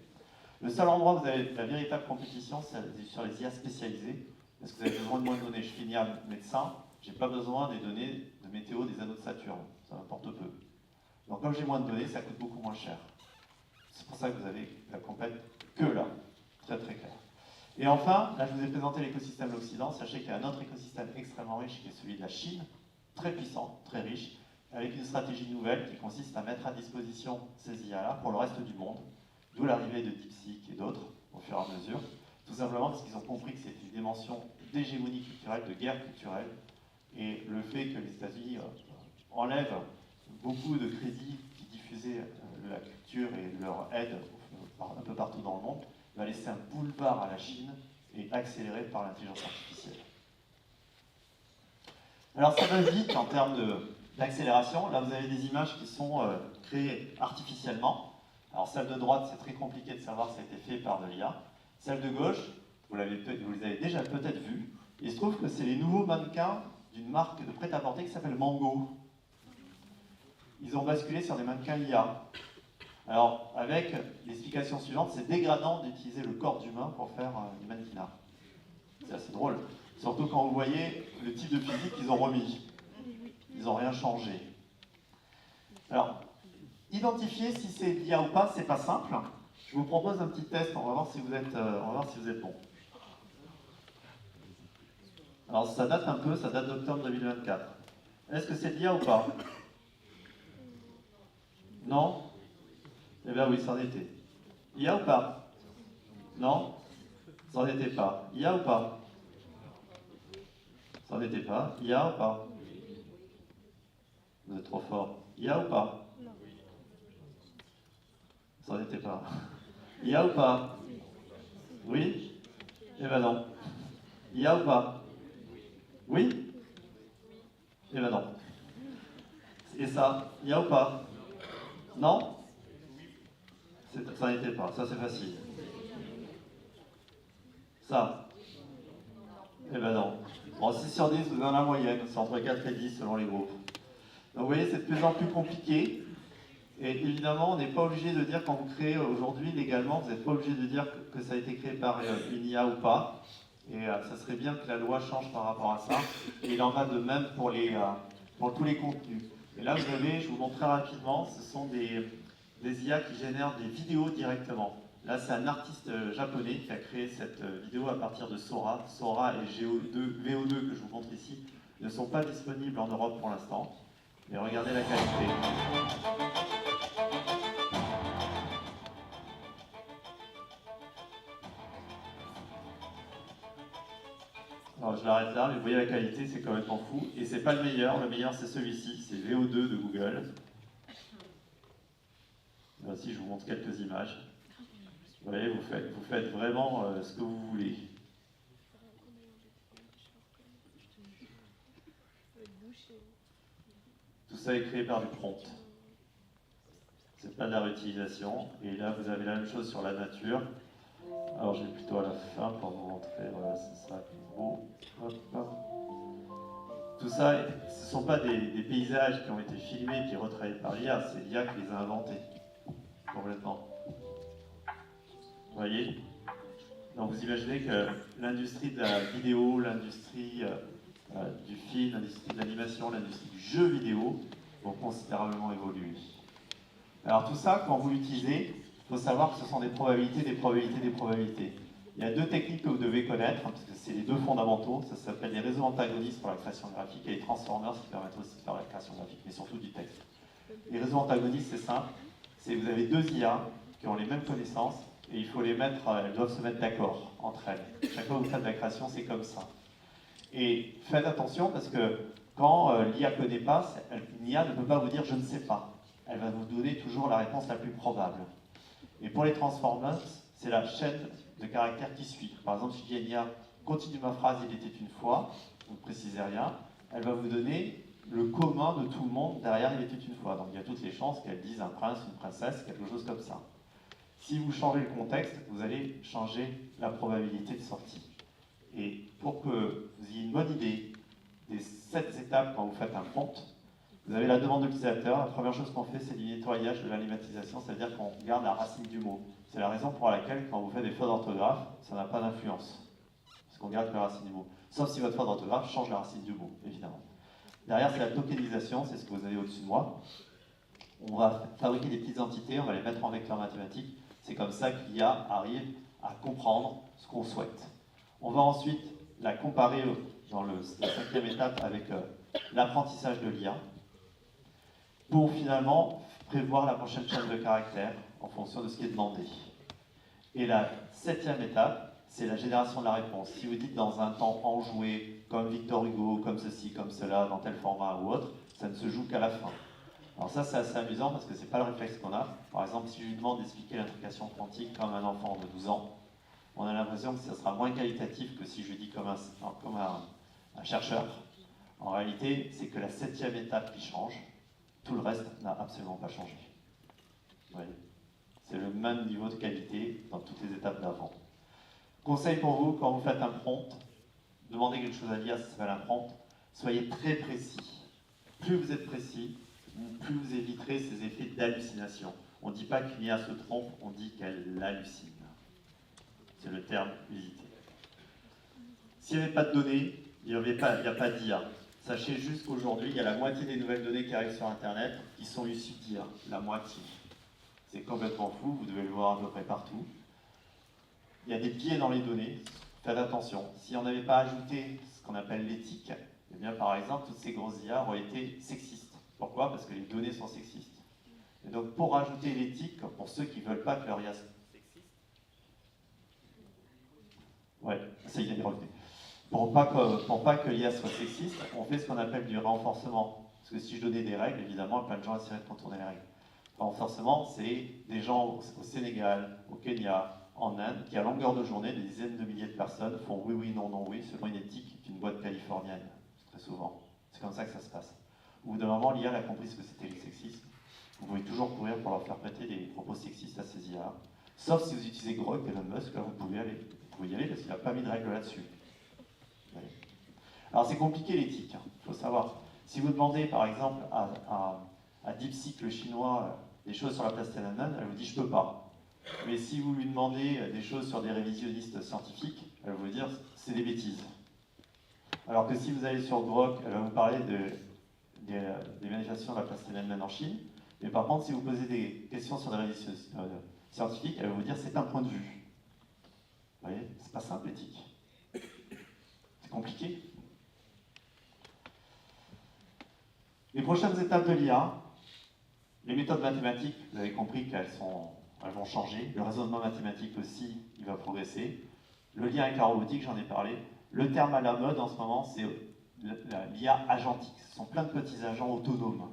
Le seul endroit où vous avez la véritable compétition, c'est sur les IA spécialisées, parce que vous avez besoin de moins de données. Je finis à médecin, j'ai pas besoin des données de météo des anneaux de Saturne, ça m'importe peu. Donc comme j'ai moins de données, ça coûte beaucoup moins cher. C'est pour ça que vous avez la compète que là, très très clair. Et enfin, là je vous ai présenté l'écosystème de l'Occident, sachez qu'il y a un autre écosystème extrêmement riche qui est celui de la Chine, très puissant, très riche, avec une stratégie nouvelle qui consiste à mettre à disposition ces IA-là pour le reste du monde, d'où l'arrivée de DeepSeek et d'autres au fur et à mesure, tout simplement parce qu'ils ont compris que c'est une dimension d'hégémonie culturelle, de guerre culturelle, et le fait que les États-Unis enlèvent beaucoup de crédits qui diffusaient la culture et leur aide un peu partout dans le monde, va laisser un boulevard à la Chine et accéléré par l'intelligence artificielle. Alors ça va vite en termes d'accélération. Là, vous avez des images qui sont créées artificiellement. Alors celle de droite, c'est très compliqué de savoir si ça a été fait par de l'IA. Celle de gauche, vous les avez déjà peut-être vues. Il se trouve que c'est les nouveaux mannequins d'une marque de prêt-à-porter qui s'appelle Mango. Ils ont basculé sur des mannequins IA. Alors, avec l'explication suivante, c'est dégradant d'utiliser le corps d'humain pour faire du mannequinat. C'est assez drôle. Surtout quand vous voyez le type de physique qu'ils ont remis. Ils n'ont rien changé. Alors, identifier si c'est l'IA ou pas, c'est pas simple. Je vous propose un petit test, on va voir si vous êtes bon. Alors, ça date un peu, ça date d'octobre 2024. Est-ce que c'est l'IA ou pas? Non? Eh bien oui, c'en était. IA ou pas? Non? C'en était pas. IA ou pas? C'en était pas. IA ou pas? Vous êtes trop fort. IA ou pas? C'en était pas. IA ou pas? Oui? Eh ben non. IA ou pas? Oui? Eh ben non. Et ça? IA ou pas? Non? Ça n'était pas, ça c'est facile. Ça? Eh ben non. Bon, 6 sur 10, vous avez la moyenne, c'est entre 4 et 10 selon les groupes. Donc vous voyez, c'est de plus en plus compliqué. Et évidemment, on n'est pas obligé de dire, quand vous créez aujourd'hui légalement, vous n'êtes pas obligé de dire que ça a été créé par une IA ou pas. Et ça serait bien que la loi change par rapport à ça. Et il en va de même pour tous les contenus. Et là, vous avez, je vous montre très rapidement, ce sont des IA qui génèrent des vidéos directement. Là, c'est un artiste japonais qui a créé cette vidéo à partir de Sora. Sora et VO2 que je vous montre ici ne sont pas disponibles en Europe pour l'instant. Mais regardez la qualité. Alors je l'arrête là, mais vous voyez la qualité, c'est quand même pas fou. Et c'est pas le meilleur c'est celui-ci, c'est VO2 de Google. Là aussi, je vous montre quelques images. Vous voyez, vous faites vraiment ce que vous voulez. Tout ça est créé par du prompt. C'est pas de la réutilisation. Et là, vous avez la même chose sur la nature. Alors, je vais plutôt à la fin pour vous montrer. Voilà, ce sera plus beau. Hop, hop. Tout ça, ce ne sont pas des paysages qui ont été filmés et retravaillés par l'IA, c'est l'IA qui les a inventés. Complètement. Vous voyez? Donc vous imaginez que l'industrie de la vidéo, l'industrie du film, l'industrie de l'animation, l'industrie du jeu vidéo vont considérablement évoluer. Alors tout ça, quand vous l'utilisez, il faut savoir que ce sont des probabilités, des probabilités, des probabilités. Il y a deux techniques que vous devez connaître, parce que c'est les deux fondamentaux. Ça s'appelle les réseaux antagonistes pour la création graphique et les transformers qui permettent aussi de faire la création graphique, mais surtout du texte. Les réseaux antagonistes, c'est simple. C'est vous avez deux IA qui ont les mêmes connaissances et il faut les mettre, elles doivent se mettre d'accord entre elles. Chaque fois que vous faites de la création, c'est comme ça. Et faites attention parce que quand l'IA ne connaît pas, l'IA ne peut pas vous dire je ne sais pas. Elle va vous donner toujours la réponse la plus probable. Et pour les transformers, c'est la chaîne de caractères qui suit. Par exemple, si je dis à l'IA continue ma phrase, il était une fois, vous ne précisez rien, elle va vous donner le commun de tout le monde derrière il était une fois. Donc il y a toutes les chances qu'elle dise un prince, une princesse, quelque chose comme ça. Si vous changez le contexte, vous allez changer la probabilité de sortie. Et pour que vous ayez une bonne idée des 7 étapes quand vous faites un prompt, vous avez la demande de l'utilisateur. La première chose qu'on fait, c'est du nettoyage de la lemmatisation, c'est-à-dire qu'on garde la racine du mot. C'est la raison pour laquelle, quand vous faites des fautes d'orthographe, ça n'a pas d'influence. Parce qu'on garde que la racine du mot. Sauf si votre faute d'orthographe change la racine du mot, évidemment. Derrière, c'est la tokenisation, c'est ce que vous avez au-dessus de moi. On va fabriquer des petites entités, on va les mettre en vecteur mathématique. C'est comme ça que l'IA arrive à comprendre ce qu'on souhaite. On va ensuite la comparer dans la 5e étape avec l'apprentissage de l'IA pour finalement prévoir la prochaine chaîne de caractères en fonction de ce qui est demandé. Et la 7e étape, c'est la génération de la réponse. Si vous dites dans un temps enjoué, comme Victor Hugo, comme ceci, comme cela, dans tel format ou autre, ça ne se joue qu'à la fin. Alors ça, c'est assez amusant parce que c'est pas le réflexe qu'on a. Par exemple, si je lui demande d'expliquer l'intrication quantique comme un enfant de 12 ans, on a l'impression que ça sera moins qualitatif que si je lui dis comme un chercheur. En réalité, c'est que la 7e étape qui change, tout le reste n'a absolument pas changé. Vous voyez ? C'est le même niveau de qualité dans toutes les étapes d'avant. Conseil pour vous, quand vous faites un prompt, demandez quelque chose à l'IA, ça s'appelle un prompt, soyez très précis. Plus vous êtes précis, plus vous éviterez ces effets d'hallucination. On ne dit pas qu'une IA se trompe, on dit qu'elle hallucine. C'est le terme usité. S'il n'y avait pas de données, il n'y a pas d'IA. Sachez juste qu'aujourd'hui, il y a la moitié des nouvelles données qui arrivent sur Internet qui sont issues d'IA. La moitié. C'est complètement fou, vous devez le voir à peu près partout. Il y a des biais dans les données, faites attention. Si on n'avait pas ajouté ce qu'on appelle l'éthique, eh bien par exemple, toutes ces grosses IA auraient été sexistes. Pourquoi? Parce que les données sont sexistes. Et donc pour ajouter l'éthique, pour ceux qui ne veulent pas que leur IA soit sexiste, ouais, ça y est, revenu. Pour pas que l'IA soit sexiste, on fait ce qu'on appelle du renforcement. Parce que si je donnais des règles, évidemment, plein de gens essaieraient de contourner les règles. Le renforcement, c'est des gens au Sénégal, au Kenya, en Inde, qui à longueur de journée, des dizaines de milliers de personnes font oui, oui, non, non, oui, selon une éthique d'une boîte californienne, très souvent. C'est comme ça que ça se passe. Au bout d'un moment, l'IA a compris ce que c'était le sexisme. Vous pouvez toujours courir pour leur faire prêter des propos sexistes à ces IA. Sauf si vous utilisez Grok, Elon Musk, là vous pouvez y aller parce qu'il n'a pas mis de règle là-dessus. Alors c'est compliqué l'éthique, il faut savoir. Si vous demandez par exemple à DeepSeek, le chinois, des choses sur la place Tiananmen, elle vous dit je peux pas. Mais si vous lui demandez des choses sur des révisionnistes scientifiques, elle va vous dire c'est des bêtises. Alors que si vous allez sur Grok, elle va vous parler des manifestations de la place Tiananmen en Chine. Mais par contre, si vous posez des questions sur des révisions scientifiques, elle va vous dire c'est un point de vue. Vous voyez, c'est pas simple l'éthique. C'est compliqué. Les prochaines étapes de l'IA, les méthodes mathématiques, vous avez compris qu'elles vont changer. Le raisonnement mathématique aussi, il va progresser. Le lien avec la robotique, j'en ai parlé. Le terme à la mode en ce moment, c'est l'IA agentique. Ce sont plein de petits agents autonomes.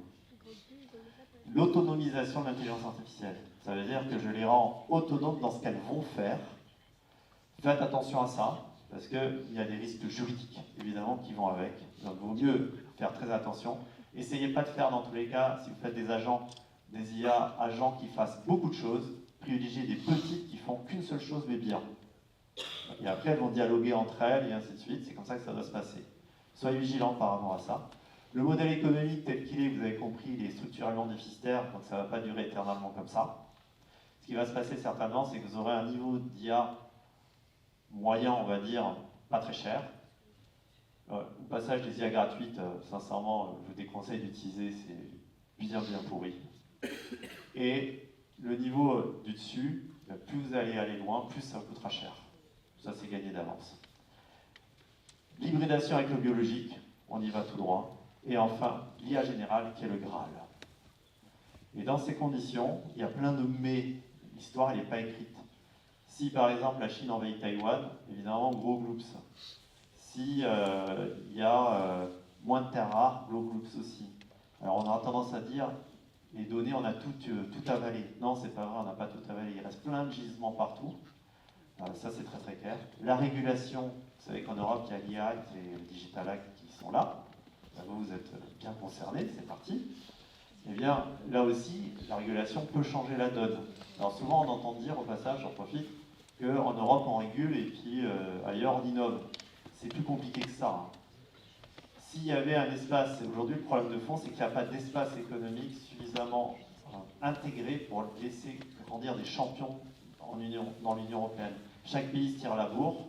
L'autonomisation de l'intelligence artificielle. Ça veut dire que je les rends autonomes dans ce qu'elles vont faire. Faites attention à ça, parce qu'il y a des risques juridiques, évidemment, qui vont avec. Donc, il vaut mieux faire très attention. Essayez pas de faire, dans tous les cas, si vous faites des IA agents qui fassent beaucoup de choses, privilégiez des petites qui font qu'une seule chose, mais bien. Et après, elles vont dialoguer entre elles, et ainsi de suite. C'est comme ça que ça doit se passer. Soyez vigilants par rapport à ça. Le modèle économique tel qu'il est, vous avez compris, il est structurellement déficitaire, donc ça ne va pas durer éternellement comme ça. Ce qui va se passer certainement, c'est que vous aurez un niveau d'IA moyen, on va dire, pas très cher. Au passage des IA gratuites, sincèrement, je vous déconseille d'utiliser, c'est bien pourri. Et le niveau du dessus, plus vous allez aller loin, plus ça coûtera cher. Ça, c'est gagné d'avance. L'hybridation avec le biologique, on y va tout droit. Et enfin, l'IA générale, qui est le Graal. Et dans ces conditions, il y a plein de mais. L'histoire, elle n'est pas écrite. Si, par exemple, la Chine envahit Taïwan, évidemment, gros gloops. Si il y a moins de terres rares, gros gloops aussi. Alors, on aura tendance à dire, les données, on a tout avalé. Non, c'est pas vrai, on n'a pas tout avalé. Il reste plein de gisements partout. Ça, c'est très très clair. La régulation, vous savez qu'en Europe, il y a l'IA et le Digital Act qui sont là. Vous êtes bien concernés, c'est parti. Eh bien, là aussi, la régulation peut changer la donne. Alors souvent, on entend dire, au passage, j'en profite, qu'en Europe, on régule et puis ailleurs, on innove. C'est plus compliqué que ça. Hein. S'il y avait un espace, et aujourd'hui, le problème de fond, c'est qu'il n'y a pas d'espace économique suffisamment intégré pour laisser grandir des champions dans l'Union européenne. Chaque pays se tire la bourre,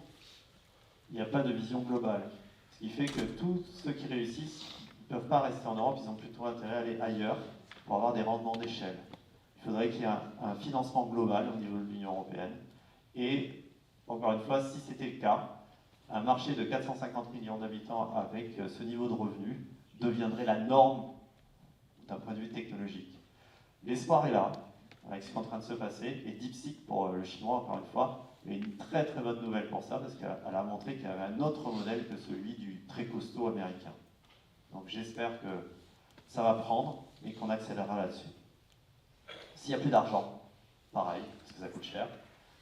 il n'y a pas de vision globale. Ce qui fait que tous ceux qui réussissent ne peuvent pas rester en Europe, ils ont plutôt intérêt à aller ailleurs pour avoir des rendements d'échelle. Il faudrait qu'il y ait un financement global au niveau de l'Union européenne. Et, encore une fois, si c'était le cas, un marché de 450 millions d'habitants avec ce niveau de revenus deviendrait la norme d'un point de vue technologique. L'espoir est là, avec ce qui est en train de se passer, et DeepSeek, pour le chinois, encore une fois, est une très très bonne nouvelle pour ça, parce qu'elle a montré qu'il y avait un autre modèle que celui du très costaud américain. Donc j'espère que ça va prendre et qu'on accélérera là-dessus. S'il n'y a plus d'argent, pareil, parce que ça coûte cher,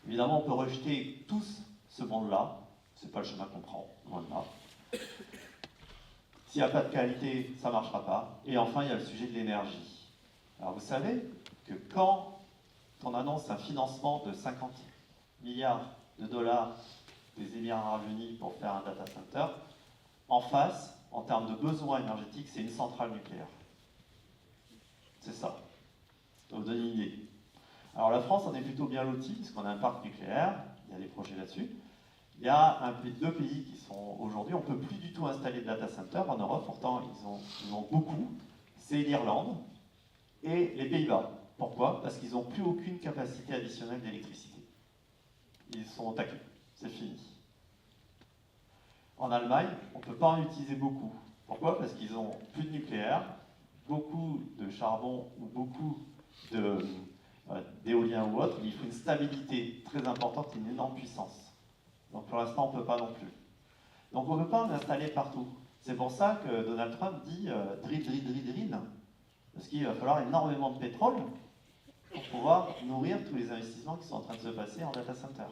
évidemment on peut rejeter tous ce monde-là, c'est pas le chemin qu'on prend, loin de là. S'il n'y a pas de qualité, ça ne marchera pas. Et enfin, il y a le sujet de l'énergie. Alors vous savez que quand on annonce un financement de 50 milliards de dollars des Émirats Arabes Unis pour faire un data center, en face, en termes de besoins énergétiques, c'est une centrale nucléaire. C'est ça. Ça vous donne une idée. Alors la France, on est plutôt bien loti, parce qu'on a un parc nucléaire, il y a des projets là-dessus. Il y a deux pays qui sont aujourd'hui, on ne peut plus du tout installer de data center en Europe, pourtant ils ont beaucoup, c'est l'Irlande et les Pays-Bas. Pourquoi? Parce qu'ils n'ont plus aucune capacité additionnelle d'électricité. Ils sont au taquet, c'est fini. En Allemagne, on ne peut pas en utiliser beaucoup. Pourquoi? Parce qu'ils ont plus de nucléaire, beaucoup de charbon ou beaucoup d'éolien ou autre, mais il faut une stabilité très importante et une énorme puissance. Donc pour l'instant, on ne peut pas non plus. Donc on ne peut pas en installer partout. C'est pour ça que Donald Trump dit drill. Parce qu'il va falloir énormément de pétrole pour pouvoir nourrir tous les investissements qui sont en train de se passer en data center.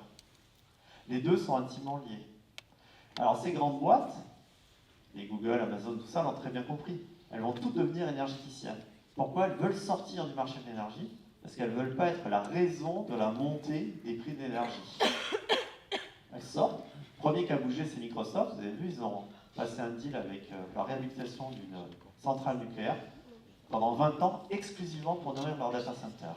Les deux sont intimement liés. Alors ces grandes boîtes, les Google, Amazon, tout ça, l'ont très bien compris. Elles vont toutes devenir énergéticiennes. Pourquoi? Elles veulent sortir du marché de l'énergie, parce qu'elles ne veulent pas être la raison de la montée des prix de l'énergie. Elles sortent. Le premier qui a bougé, c'est Microsoft. Vous avez vu, ils ont passé un deal avec la réhabilitation d'une centrale nucléaire pendant 20 ans, exclusivement pour nourrir leur data center.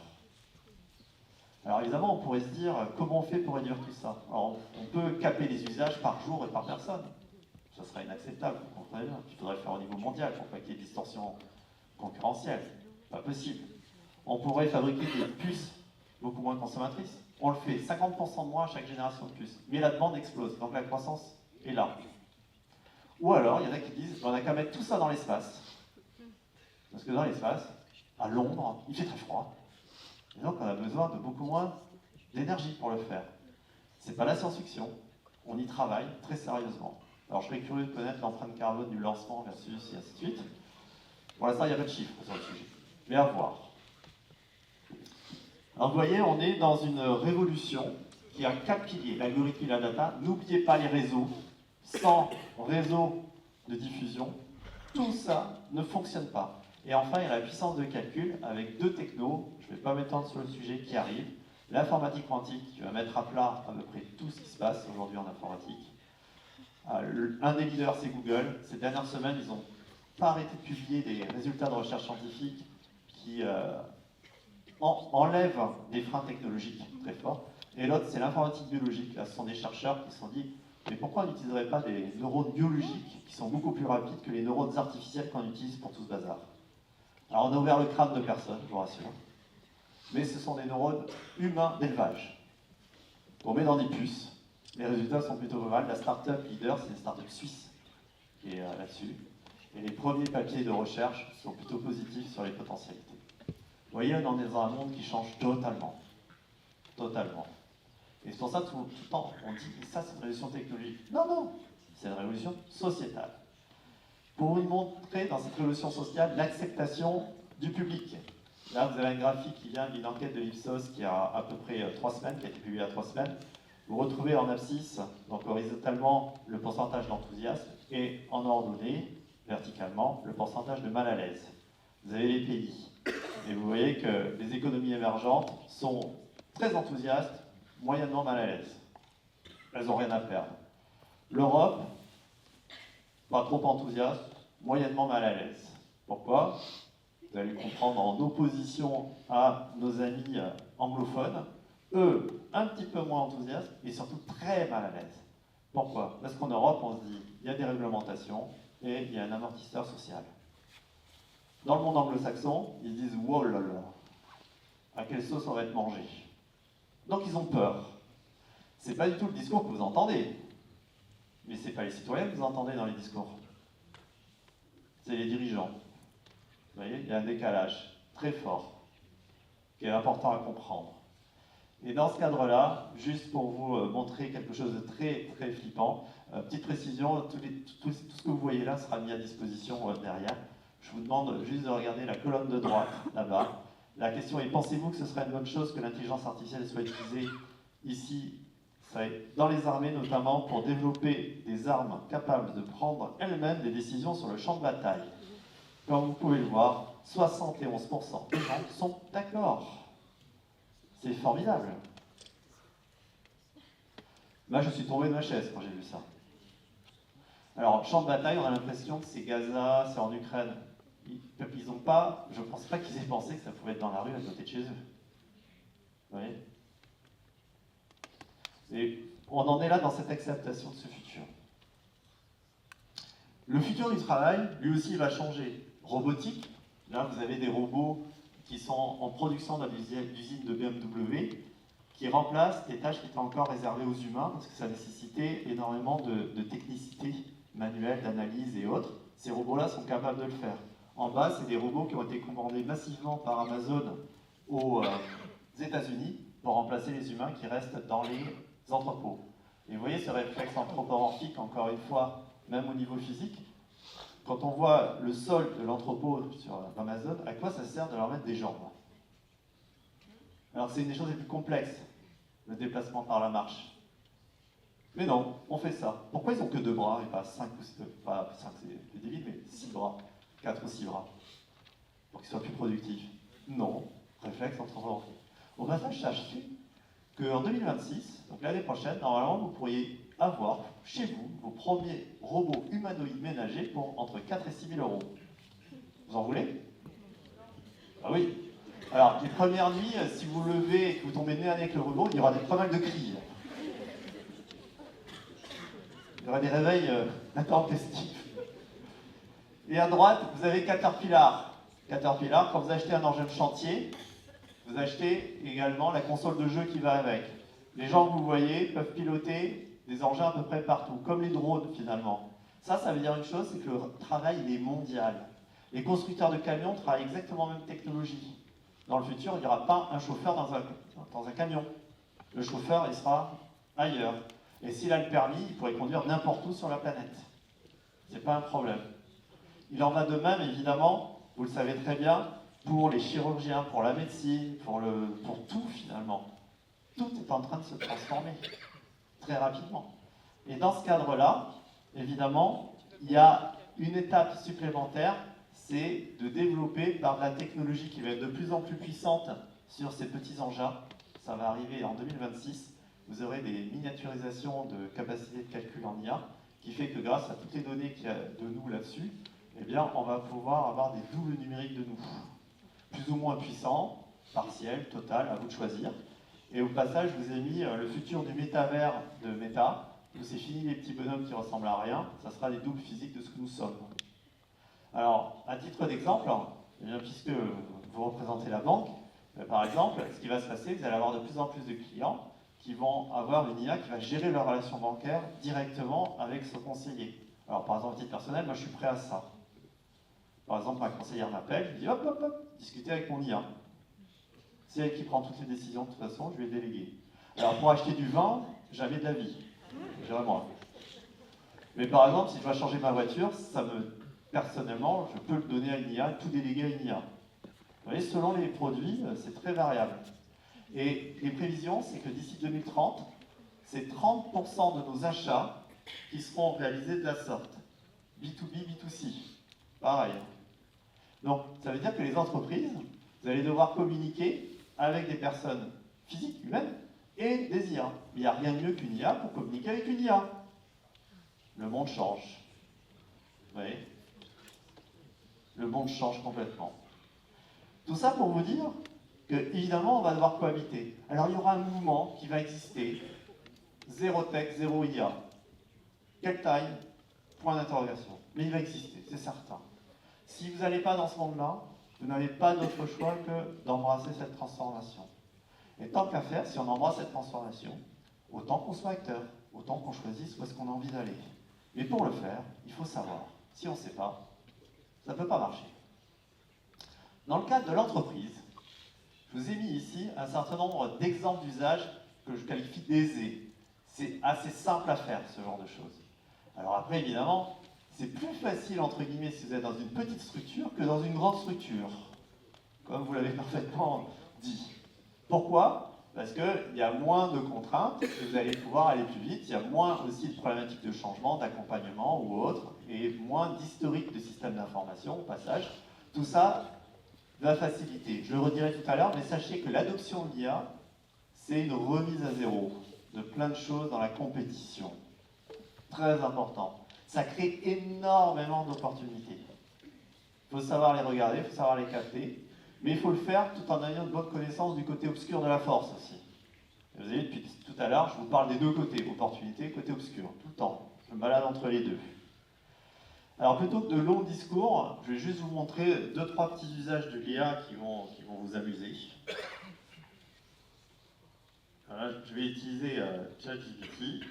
Alors évidemment, on pourrait se dire, comment on fait pour réduire tout ça? Alors, on peut caper les usages par jour et par personne. Ça serait inacceptable, vous comprenez bien. Il faudrait le faire au niveau mondial pour pas qu'il y ait de distorsion concurrentielle. Pas possible. On pourrait fabriquer des puces beaucoup moins consommatrices. On le fait, 50% de moins à chaque génération de puces. Mais la demande explose, donc la croissance est là. Ou alors, il y en a qui disent, on n'a qu'à mettre tout ça dans l'espace. Parce que dans l'espace, à Londres, il fait très froid. Et donc on a besoin de beaucoup moins d'énergie pour le faire. C'est pas la science-fiction, on y travaille très sérieusement. Alors je serais curieux de connaître l'empreinte carbone du lancement versus et ainsi de suite. Pour l'instant, il n'y a pas de chiffres sur le sujet. Mais à voir. Alors vous voyez, on est dans une révolution qui a 4 piliers, l'algorithme et la data. N'oubliez pas les réseaux. Sans réseau de diffusion, tout ça ne fonctionne pas. Et enfin, il y a la puissance de calcul avec 2 technos, je ne vais pas m'étendre sur le sujet, qui arrivent. L'informatique quantique, qui va mettre à plat à peu près tout ce qui se passe aujourd'hui en informatique. Un des leaders, c'est Google. Ces dernières semaines, ils ont pas arrêter de publier des résultats de recherche scientifique qui enlèvent des freins technologiques très forts. Et l'autre, c'est l'informatique biologique. Là, ce sont des chercheurs qui se sont dit, mais pourquoi on n'utiliserait pas des neurones biologiques qui sont beaucoup plus rapides que les neurones artificiels qu'on utilise pour tout ce bazar? Alors, on a ouvert le crâne de personne, je vous rassure. Mais ce sont des neurones humains d'élevage. On met dans des puces. Les résultats sont plutôt pas mal. La start-up leader, c'est une start-up suisse qui est là-dessus. Et les premiers papiers de recherche sont plutôt positifs sur les potentialités. Vous voyez, on est dans un monde qui change totalement. Totalement. Et c'est pour ça, tout le temps, on dit que ça, c'est une révolution technologique. Non, non, c'est une révolution sociétale. Pour vous montrer dans cette révolution sociale l'acceptation du public. Là, vous avez un graphique qui vient d'une enquête de l'Ipsos qui a à peu près 3 semaines, qui a été publiée il y a 3 semaines. Vous retrouvez en abscisse, donc horizontalement, le pourcentage d'enthousiasme et en ordonnée, verticalement, le pourcentage de mal à l'aise. Vous avez les pays. Et vous voyez que les économies émergentes sont très enthousiastes, moyennement mal à l'aise. Elles n'ont rien à perdre. L'Europe, pas trop enthousiaste, moyennement mal à l'aise. Pourquoi? Vous allez le comprendre en opposition à nos amis anglophones. Eux, un petit peu moins enthousiastes et surtout très mal à l'aise. Pourquoi? Parce qu'en Europe, on se dit, il y a des réglementations et il y a un amortisseur social. Dans le monde anglo-saxon, ils disent, wow là là, à quelle sauce on va être mangé? Donc ils ont peur. C'est pas du tout le discours que vous entendez. Mais c'est pas les citoyens que vous entendez dans les discours. C'est les dirigeants. Vous voyez, il y a un décalage très fort qui est important à comprendre. Et dans ce cadre-là, juste pour vous montrer quelque chose de très très flippant, petite précision, tout ce que vous voyez là sera mis à disposition derrière. Je vous demande juste de regarder la colonne de droite là-bas. La question est, pensez-vous que ce serait une bonne chose que l'intelligence artificielle soit utilisée ici, dans les armées notamment, pour développer des armes capables de prendre elles-mêmes des décisions sur le champ de bataille? Comme vous pouvez le voir, 71% des gens sont d'accord. C'est formidable. Là, je suis tombé de ma chaise quand j'ai vu ça. Alors, champ de bataille, on a l'impression que c'est Gaza, c'est en Ukraine. Ils n'ont pas, je ne pense pas qu'ils aient pensé que ça pouvait être dans la rue à côté de chez eux. Vous voyez? Et on en est là dans cette acceptation de ce futur. Le futur du travail, lui aussi, va changer. Robotique, là, vous avez des robots qui sont en production dans l'usine de BMW, qui remplacent des tâches qui étaient encore réservées aux humains, parce que ça nécessitait énormément de technicité manuelle, d'analyse et autres. Ces robots-là sont capables de le faire. En bas, c'est des robots qui ont été commandés massivement par Amazon aux États-Unis pour remplacer les humains qui restent dans les entrepôts. Et vous voyez ce réflexe anthropomorphique, encore une fois, même au niveau physique. Quand on voit le sol de l'entrepôt sur Amazon, à quoi ça sert de leur mettre des jambes? Alors c'est une des choses les plus complexes, le déplacement par la marche. Mais non, on fait ça. Pourquoi ils n'ont que 2 bras et pas 5 ou 6, pas 5 c'est débile, mais 6 bras, 4 ou 6 bras, pour qu'ils soient plus productifs? Non, réflexe anthropomorphique. Au passage, sachez qu'en 2026, donc l'année prochaine, normalement, vous pourriez avoir chez vous vos premiers robots humanoïdes ménagers pour entre 4 et 6 000 euros. Vous en voulez? Ah oui. Alors, les premières nuits, si vous levez et que vous tombez nez à nez avec le robot, il y aura pas mal de cris. Il y aura des réveils intempestifs. Et à droite, vous avez Caterpillar. Caterpillar, quand vous achetez un engin de chantier, vous achetez également la console de jeu qui va avec. Les gens que vous voyez peuvent piloter des engins à peu près partout, comme les drones finalement. Ça veut dire une chose, c'est que le travail il est mondial. Les constructeurs de camions travaillent exactement la même technologie. Dans le futur, il n'y aura pas un chauffeur dans un camion. Le chauffeur, il sera ailleurs. Et s'il a le permis, il pourrait conduire n'importe où sur la planète. Ce n'est pas un problème. Il en va de même, évidemment, vous le savez très bien, pour les chirurgiens, pour la médecine, pour tout finalement. Tout est en train de se transformer très rapidement. Et dans ce cadre-là, évidemment, il y a une étape supplémentaire, c'est de développer par de la technologie qui va être de plus en plus puissante sur ces petits engins. Ça va arriver en 2026. Vous aurez des miniaturisations de capacité de calcul en IA, qui fait que grâce à toutes les données qu'il y a de nous là-dessus, eh bien, on va pouvoir avoir des doubles numériques de nous. Plus ou moins puissants, partiels, total, à vous de choisir. Et au passage, je vous ai mis le futur du métavers de Meta, où c'est fini les petits bonhommes qui ressemblent à rien, ça sera les doubles physiques de ce que nous sommes. Alors, à titre d'exemple, eh bien, puisque vous représentez la banque, par exemple, ce qui va se passer, vous allez avoir de plus en plus de clients qui vont avoir une IA qui va gérer leur relation bancaire directement avec ce conseiller. Alors, par exemple, à titre personnel, moi je suis prêt à ça. Par exemple, ma conseillère m'appelle, je dis hop, hop, hop, discutez avec mon IA. C'est elle qui prend toutes les décisions, de toute façon, je vais déléguer. Alors, pour acheter du vin, jamais de la vie. J'irai moi. Mais par exemple, si je dois changer ma voiture, personnellement, je peux le donner à une IA, tout déléguer à une IA. Vous voyez, selon les produits, c'est très variable. Et les prévisions, c'est que d'ici 2030, c'est 30% de nos achats qui seront réalisés de la sorte. B2B, B2C. Pareil. Donc, ça veut dire que les entreprises, vous allez devoir communiquer avec des personnes physiques, humaines, et des IA. Il n'y a rien de mieux qu'une IA pour communiquer avec une IA. Le monde change. Vous voyez ? Le monde change complètement. Tout ça pour vous dire que, évidemment, on va devoir cohabiter. Alors, il y aura un mouvement qui va exister. Zéro tech, zéro IA. Quelle taille? Point d'interrogation. Mais il va exister, c'est certain. Si vous n'allez pas dans ce monde-là, vous n'avez pas d'autre choix que d'embrasser cette transformation. Et tant qu'à faire, si on embrasse cette transformation, autant qu'on soit acteur, autant qu'on choisisse où est-ce qu'on a envie d'aller. Mais pour le faire, il faut savoir. Si on ne sait pas, ça ne peut pas marcher. Dans le cadre de l'entreprise, je vous ai mis ici un certain nombre d'exemples d'usage que je qualifie d'aisés. C'est assez simple à faire, ce genre de choses. Alors après, évidemment, c'est plus facile, entre guillemets, si vous êtes dans une petite structure que dans une grande structure, comme vous l'avez parfaitement dit. Pourquoi? Parce qu'il y a moins de contraintes, et vous allez pouvoir aller plus vite, il y a moins aussi de problématiques de changement, d'accompagnement ou autre, et moins d'historique de système d'information au passage. Tout ça va faciliter. Je le redirai tout à l'heure, mais sachez que l'adoption de l'IA, c'est une remise à zéro de plein de choses dans la compétition. Très important. Ça crée énormément d'opportunités. Il faut savoir les regarder, il faut savoir les capter, mais il faut le faire tout en ayant de bonnes connaissances du côté obscur de la force aussi. Vous voyez, depuis tout à l'heure, je vous parle des deux côtés, opportunité, côté obscur, tout le temps. Je me balade entre les deux. Alors plutôt que de longs discours, je vais juste vous montrer 2-3 petits usages de l'IA qui vont vous amuser. Voilà, je vais utiliser ChatGPT.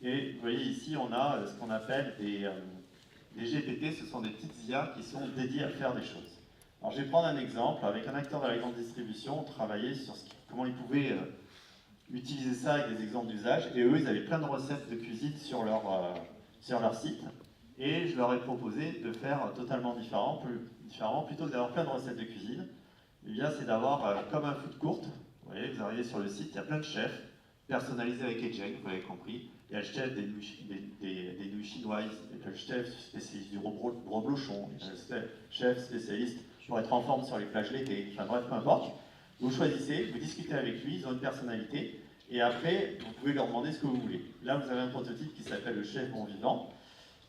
Et vous voyez ici, on a ce qu'on appelle des GPT, ce sont des petites IA qui sont dédiées à faire des choses. Alors je vais prendre un exemple. Avec un acteur de la grande distribution, on travaillait sur comment ils pouvaient utiliser ça avec des exemples d'usage. Et eux, ils avaient plein de recettes de cuisine sur leur site. Et je leur ai proposé de faire totalement différemment. Plutôt que d'avoir plein de recettes de cuisine, eh bien, c'est d'avoir comme un food court. Vous voyez, vous arrivez sur le site, il y a plein de chefs, personnalisés avec Edgeng, vous l'avez compris. Il y a le chef des nouilles chinoises, il y a le chef spécialiste du reblochon, il y a le chef spécialiste pour être en forme sur les plages l'été, enfin bref, peu importe. Vous choisissez, vous discutez avec lui, ils ont une personnalité, et après, vous pouvez leur demander ce que vous voulez. Là, vous avez un prototype qui s'appelle le chef bon vivant,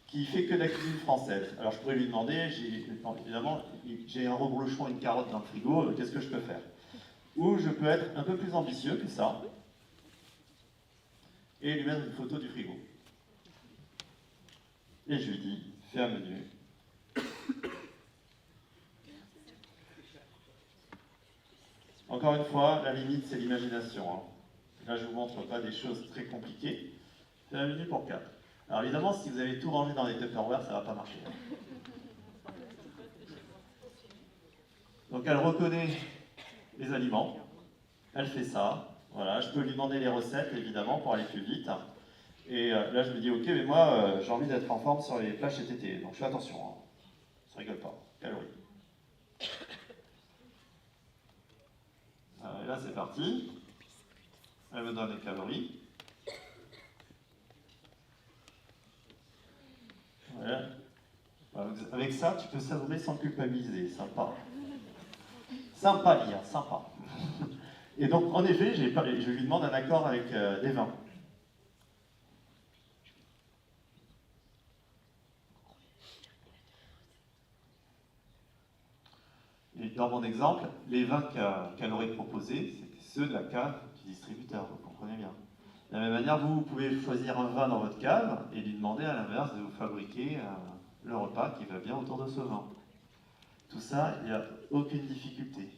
qui fait que de la cuisine française. Alors je pourrais lui demander, évidemment, j'ai un reblochon et une carotte dans le frigo, qu'est-ce que je peux faire? Ou je peux être un peu plus ambitieux que ça, et lui mettre une photo du frigo. Et je lui dis, fais un menu. Encore une fois, la limite, c'est l'imagination. Hein. Là, je ne vous montre pas des choses très compliquées. Fais un menu pour 4. Alors évidemment, si vous avez tout rangé dans les Tupperware, ça ne va pas marcher. Donc elle reconnaît les aliments, elle fait ça. Voilà, je peux lui demander les recettes, évidemment, pour aller plus vite. Et là, je me dis, ok, mais moi, j'ai envie d'être en forme sur les plages cet été. Donc je fais attention, hein. Ça rigole pas. Calories. Et là, c'est parti. Elle me donne les calories. Voilà. Avec ça, tu peux savourer sans culpabiliser. Sympa. Sympa, lire, sympa. Et donc, en effet, je lui demande un accord avec des vins. dans mon exemple, les vins qu'elle aurait proposés, c'était ceux de la cave du distributeur, vous comprenez bien. De la même manière, vous pouvez choisir un vin dans votre cave et lui demander à l'inverse de vous fabriquer le repas qui va bien autour de ce vin. Tout ça, il n'y a aucune difficulté.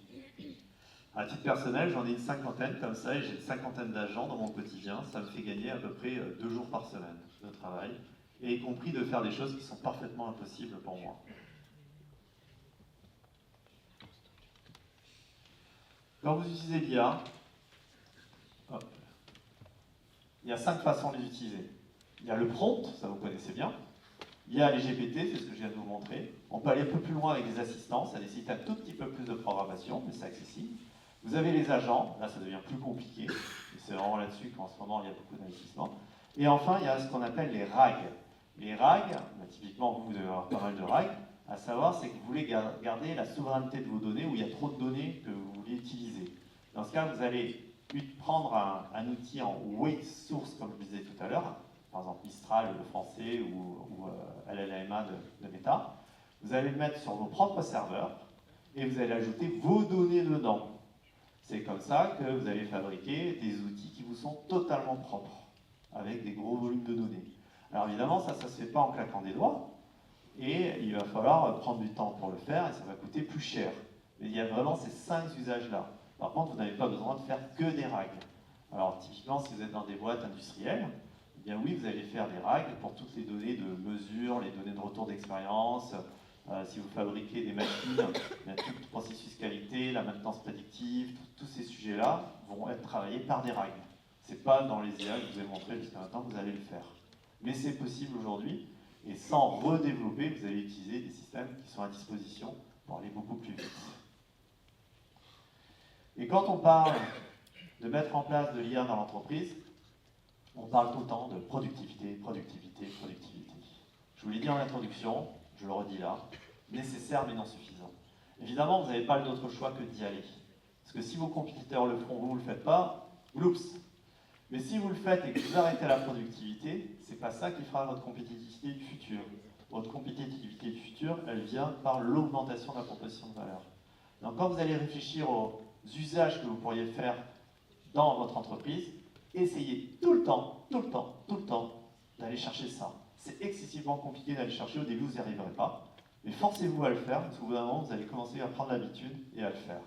À titre personnel, j'en ai une cinquantaine comme ça et j'ai une cinquantaine d'agents dans mon quotidien. Ça me fait gagner à peu près 2 jours par semaine de travail, et y compris de faire des choses qui sont parfaitement impossibles pour moi. Quand vous utilisez l'IA, il y a 5 façons de les utiliser. Il y a le prompt, ça vous connaissez bien. Il y a les GPT, c'est ce que je viens de vous montrer. On peut aller un peu plus loin avec les assistants, ça nécessite un tout petit peu plus de programmation, mais c'est accessible. Vous avez les agents, là ça devient plus compliqué, et c'est vraiment là-dessus qu'en ce moment il y a beaucoup d'investissements. Et enfin, il y a ce qu'on appelle les RAG. Les RAG, typiquement vous devez avoir pas mal de RAG, à savoir c'est que vous voulez garder la souveraineté de vos données, où il y a trop de données que vous voulez utiliser. Dans ce cas, vous allez prendre un outil en weight source, comme je disais tout à l'heure, par exemple Mistral, le français, ou LLMA de Meta. Vous allez le mettre sur vos propres serveurs, et vous allez ajouter vos données dedans. C'est comme ça que vous allez fabriquer des outils qui vous sont totalement propres, avec des gros volumes de données. Alors évidemment, ça ne se fait pas en claquant des doigts, et il va falloir prendre du temps pour le faire, et ça va coûter plus cher. Mais il y a vraiment ces 5 usages-là. Par contre, vous n'avez pas besoin de faire que des RAG. Alors typiquement, si vous êtes dans des boîtes industrielles, eh bien oui, vous allez faire des RAG pour toutes les données de mesure, les données de retour d'expérience. Si vous fabriquez des machines, il y a tout le processus qualité, la maintenance prédictive, tous ces sujets-là vont être travaillés par des RAG. Ce n'est pas dans les IA que je vous ai montré jusqu'à maintenant que vous allez le faire. Mais c'est possible aujourd'hui, et sans redévelopper, vous allez utiliser des systèmes qui sont à disposition pour aller beaucoup plus vite. Et quand on parle de mettre en place de l'IA dans l'entreprise, on parle tout le temps de productivité, productivité, productivité. Je vous l'ai dit en introduction, je le redis là, nécessaire mais non suffisant. Évidemment, vous n'avez pas d'autre choix que d'y aller. Parce que si vos compétiteurs le font, vous ne le faites pas, oups. Mais si vous le faites et que vous arrêtez la productivité, c'est pas ça qui fera votre compétitivité du futur. Votre compétitivité du futur, elle vient par l'augmentation de la proposition de valeur. Donc quand vous allez réfléchir aux usages que vous pourriez faire dans votre entreprise, essayez tout le temps d'aller chercher ça. C'est excessivement compliqué d'aller chercher, au début vous n'y arriverez pas, mais forcez-vous à le faire, parce qu'au bout d'un moment vous allez commencer à prendre l'habitude et à le faire.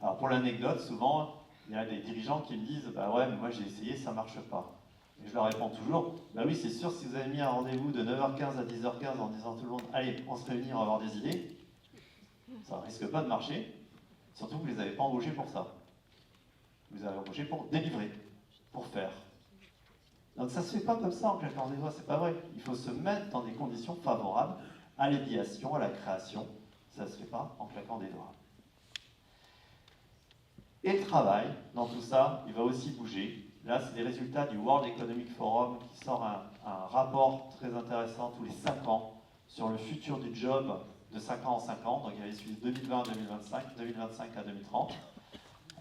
Alors pour l'anecdote, souvent, il y a des dirigeants qui me disent « Bah ouais, mais moi j'ai essayé, ça ne marche pas ». Et je leur réponds toujours « Bah oui, c'est sûr, si vous avez mis un rendez-vous de 9h15 à 10h15 en disant à tout le monde « Allez, on se réunit, on va avoir des idées », ça ne risque pas de marcher, surtout que vous ne les avez pas embauchés pour ça. Vous les avez embauchés pour délivrer, pour faire. Donc ça ne se fait pas comme ça en claquant des doigts, c'est pas vrai. Il faut se mettre dans des conditions favorables à l'idéation, à la création. Ça ne se fait pas en claquant des doigts. Et le travail, dans tout ça, il va aussi bouger. Là, c'est des résultats du World Economic Forum qui sort un rapport très intéressant tous les 5 ans sur le futur du job de 5 ans en 5 ans. Donc il y avait celui de 2020 à 2025, 2025 à 2030.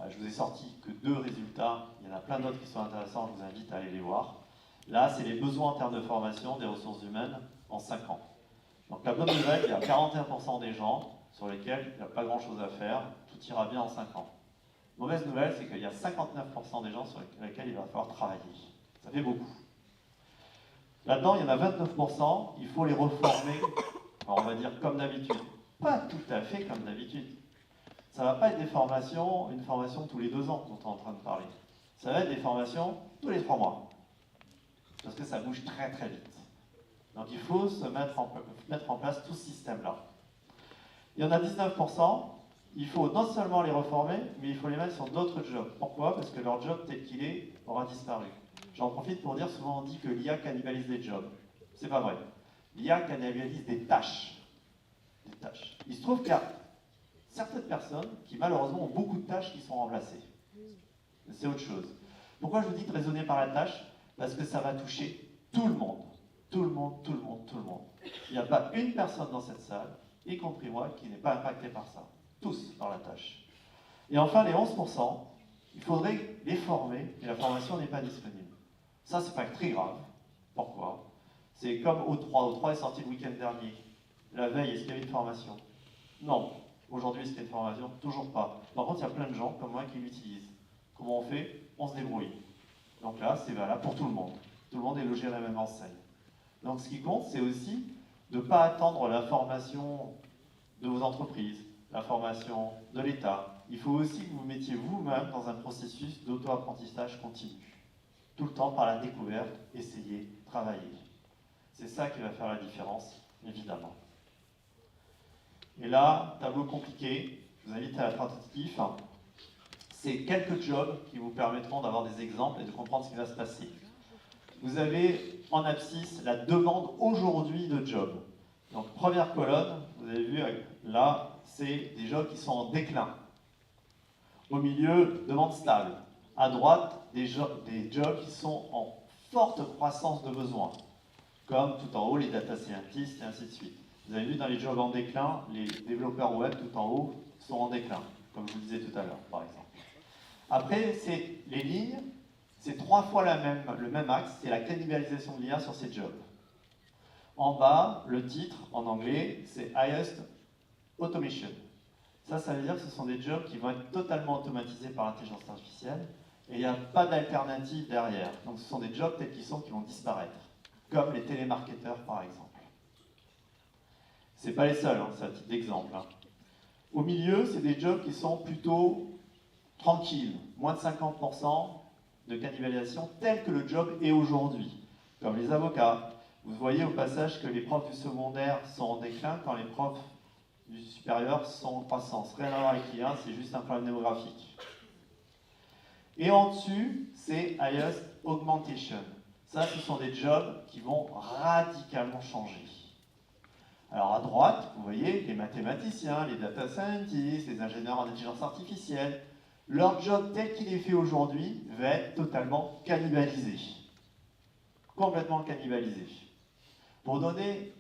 Je vous ai sorti que 2 résultats. Il y en a plein d'autres qui sont intéressants, je vous invite à aller les voir. Là, c'est les besoins en termes de formation des ressources humaines en 5 ans. Donc la bonne nouvelle, il y a 41% des gens sur lesquels il n'y a pas grand-chose à faire, tout ira bien en 5 ans. Mauvaise nouvelle, c'est qu'il y a 59% des gens sur lesquels il va falloir travailler. Ça fait beaucoup. Là-dedans, il y en a 29%, il faut les reformer, alors on va dire comme d'habitude. Pas tout à fait comme d'habitude. Ça ne va pas être des formations, une formation tous les 2 ans dont on est en train de parler. Ça va être des formations tous les 3 mois. Parce que ça bouge très très vite. Donc il faut se mettre en place tout ce système-là. Il y en a 19%, il faut non seulement les reformer, mais il faut les mettre sur d'autres jobs. Pourquoi? Parce que leur job tel qu'il est aura disparu. J'en profite pour dire, souvent on dit que l'IA cannibalise des jobs. C'est pas vrai. L'IA cannibalise des tâches. Des tâches. Il se trouve qu'il y a certaines personnes qui malheureusement ont beaucoup de tâches qui sont remplacées. C'est autre chose. Pourquoi je vous dis de raisonner par la tâche? Parce que ça va toucher tout le monde. Tout le monde, tout le monde, tout le monde. Il n'y a pas une personne dans cette salle, y compris moi, qui n'est pas impacté par ça. Tous par la tâche. Et enfin, les 11%, il faudrait les former, et la formation n'est pas disponible. Ça, c'est pas très grave. Pourquoi? C'est comme O3. O3 est sorti le week-end dernier. La veille, est-ce qu'il y avait une formation? Non. Aujourd'hui, est-ce qu'il y a une formation? Toujours pas. Par contre, il y a plein de gens comme moi qui l'utilisent. Comment on fait? On se débrouille. Donc là, c'est valable pour tout le monde. Tout le monde est logé à la même enseigne. Donc ce qui compte, c'est aussi de ne pas attendre la formation de vos entreprises, la formation de l'État. Il faut aussi que vous vous mettiez vous-même dans un processus d'auto-apprentissage continu. Tout le temps par la découverte, essayer, travailler. C'est ça qui va faire la différence, évidemment. Et là, tableau compliqué, je vous invite à être attentif. C'est quelques jobs qui vous permettront d'avoir des exemples et de comprendre ce qui va se passer. Vous avez en abscisse la demande aujourd'hui de jobs. Donc première colonne, vous avez vu là, c'est des jobs qui sont en déclin. Au milieu, demande stable. À droite, des jobs qui sont en forte croissance de besoins, comme tout en haut les data scientists et ainsi de suite. Vous avez vu dans les jobs en déclin, les développeurs web tout en haut sont en déclin, comme je vous disais tout à l'heure, par exemple. Après, c'est les lignes, c'est 3 fois le même axe, c'est la cannibalisation de l'IA sur ces jobs. En bas, le titre, en anglais, c'est Highest Automation. Ça veut dire que ce sont des jobs qui vont être totalement automatisés par l'intelligence artificielle, et il n'y a pas d'alternative derrière. Donc ce sont des jobs tels qu'ils sont qui vont disparaître, comme les télémarketeurs par exemple. Ce n'est pas les seuls, c'est un titre d'exemple. Au milieu, c'est des jobs qui sont plutôt tranquilles, moins de 50% de cannibalisation, tel que le job est aujourd'hui, comme les avocats. Vous voyez au passage que les profs du secondaire sont en déclin quand les profs du supérieur sont en croissance. Rien à voir avec l'IA, c'est juste un problème démographique. Et en dessus, c'est Highest Augmentation. Ça, ce sont des jobs qui vont radicalement changer. Alors à droite, vous voyez les mathématiciens, les data scientists, les ingénieurs en intelligence artificielle. Leur job tel qu'il est fait aujourd'hui va être totalement cannibalisé. Complètement cannibalisé. Pour donner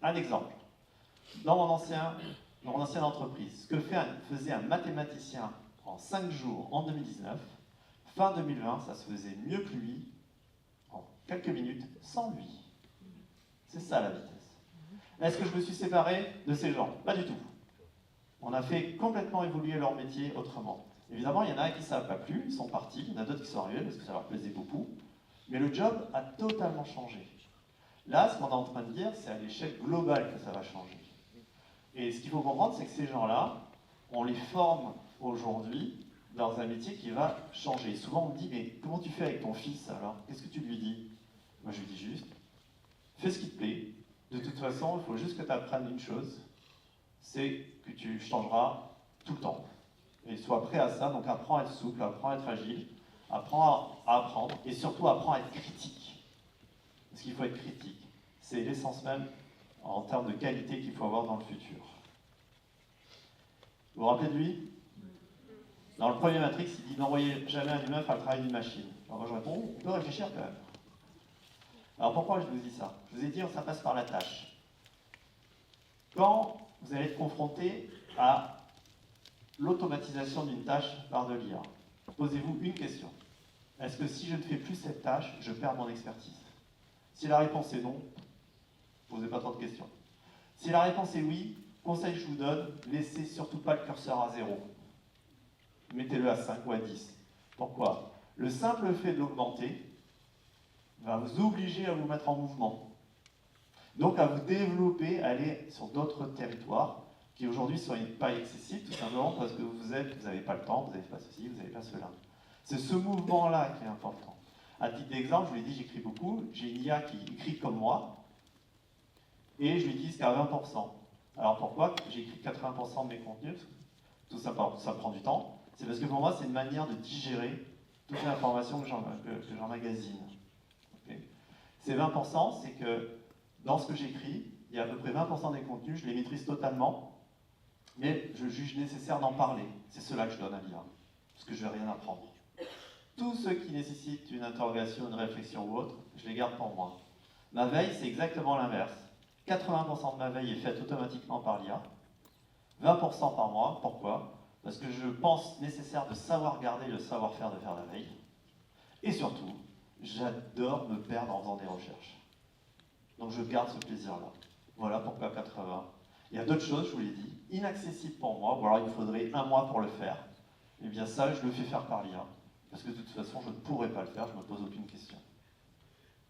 un exemple, dans mon ancienne entreprise, ce que faisait un mathématicien en 5 jours en 2019, fin 2020, ça se faisait mieux que lui, en quelques minutes, sans lui. C'est ça la vitesse. Est-ce que je me suis séparé de ces gens? Pas du tout. On a fait complètement évoluer leur métier autrement. Évidemment, il y en a qui ne savent pas plus, ils sont partis, il y en a d'autres qui sont arrivés parce que ça leur plaisait beaucoup, mais le job a totalement changé. Là, ce qu'on est en train de dire, c'est à l'échelle globale que ça va changer. Et ce qu'il faut comprendre, c'est que ces gens-là, on les forme aujourd'hui dans un métier qui va changer. Souvent, on me dit, mais comment tu fais avec ton fils alors? Qu'est-ce que tu lui dis? Moi, je lui dis juste, fais ce qui te plaît. De toute façon, il faut juste que tu apprennes une chose, c'est que tu changeras tout le temps. Et sois prêt à ça, donc apprends à être souple, apprends à être agile, apprends à apprendre, et surtout apprends à être critique. Parce qu'il faut être critique. C'est l'essence même en termes de qualité qu'il faut avoir dans le futur. Vous vous rappelez de lui? Dans le premier Matrix, il dit n'envoyez jamais un humain faire le travail d'une machine. Alors moi je réponds, on peut réfléchir quand même. Alors pourquoi je vous dis ça? Je vous ai dit, ça passe par la tâche. Quand vous allez être confronté à l'automatisation d'une tâche par de l'IA, posez-vous une question. Est-ce que si je ne fais plus cette tâche, je perds mon expertise? Si la réponse est non, posez pas trop de questions. Si la réponse est oui, conseil que je vous donne, laissez surtout pas le curseur à 0. Mettez-le à 5 ou à 10. Pourquoi? Le simple fait de l'augmenter va vous obliger à vous mettre en mouvement. Donc à vous développer, aller sur d'autres territoires qui aujourd'hui ne sont pas accessibles, tout simplement parce que vous n'avez pas le temps, vous n'avez pas ceci, vous n'avez pas cela. C'est ce mouvement-là qui est important. À titre d'exemple, je vous l'ai dit, j'écris beaucoup, j'ai une IA qui écrit comme moi, et je l'utilise qu'à 20%. Alors pourquoi j'écris 80% de mes contenus? Tout ça prend du temps. C'est parce que pour moi, c'est une manière de digérer toute l'information que j'emmagasine. Okay. Ces 20%, c'est que dans ce que j'écris, il y a à peu près 20% des contenus, je les maîtrise totalement, mais je juge nécessaire d'en parler. C'est cela que je donne à l'IA, parce que je ne vais rien apprendre. Tout ce qui nécessite une interrogation, une réflexion ou autre, je les garde pour moi. Ma veille, c'est exactement l'inverse. 80% de ma veille est faite automatiquement par l'IA, 20% par mois. Pourquoi? Parce que je pense nécessaire de savoir garder le savoir-faire de faire la veille. Et surtout, j'adore me perdre en faisant des recherches. Donc je garde ce plaisir-là. Voilà pourquoi 80. Il y a d'autres choses, je vous l'ai dit, inaccessibles pour moi, ou alors il me faudrait 1 mois pour le faire. Eh bien ça, je le fais faire par l'IA, parce que de toute façon, je ne pourrais pas le faire, je ne me pose aucune question.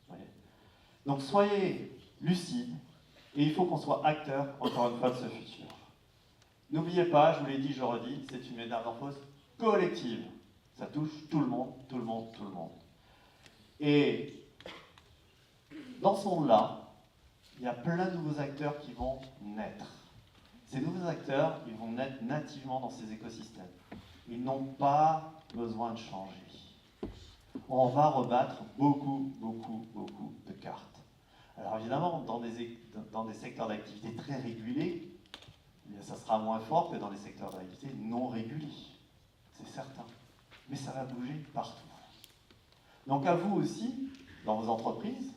Vous voyez ? Donc soyez lucides, et il faut qu'on soit acteur, encore une fois, de ce futur. N'oubliez pas, je vous l'ai dit, je le redis, c'est une métamorphose collective. Ça touche tout le monde, tout le monde, tout le monde. Et dans ce monde-là, il y a plein de nouveaux acteurs qui vont naître. Ces nouveaux acteurs, ils vont naître nativement dans ces écosystèmes. Ils n'ont pas besoin de changer. On va rebattre beaucoup, beaucoup, beaucoup de cartes. Alors évidemment, dans des secteurs d'activité très régulés, ça sera moins fort que dans les secteurs d'activité non régulés. C'est certain. Mais ça va bouger partout. Donc à vous aussi, dans vos entreprises,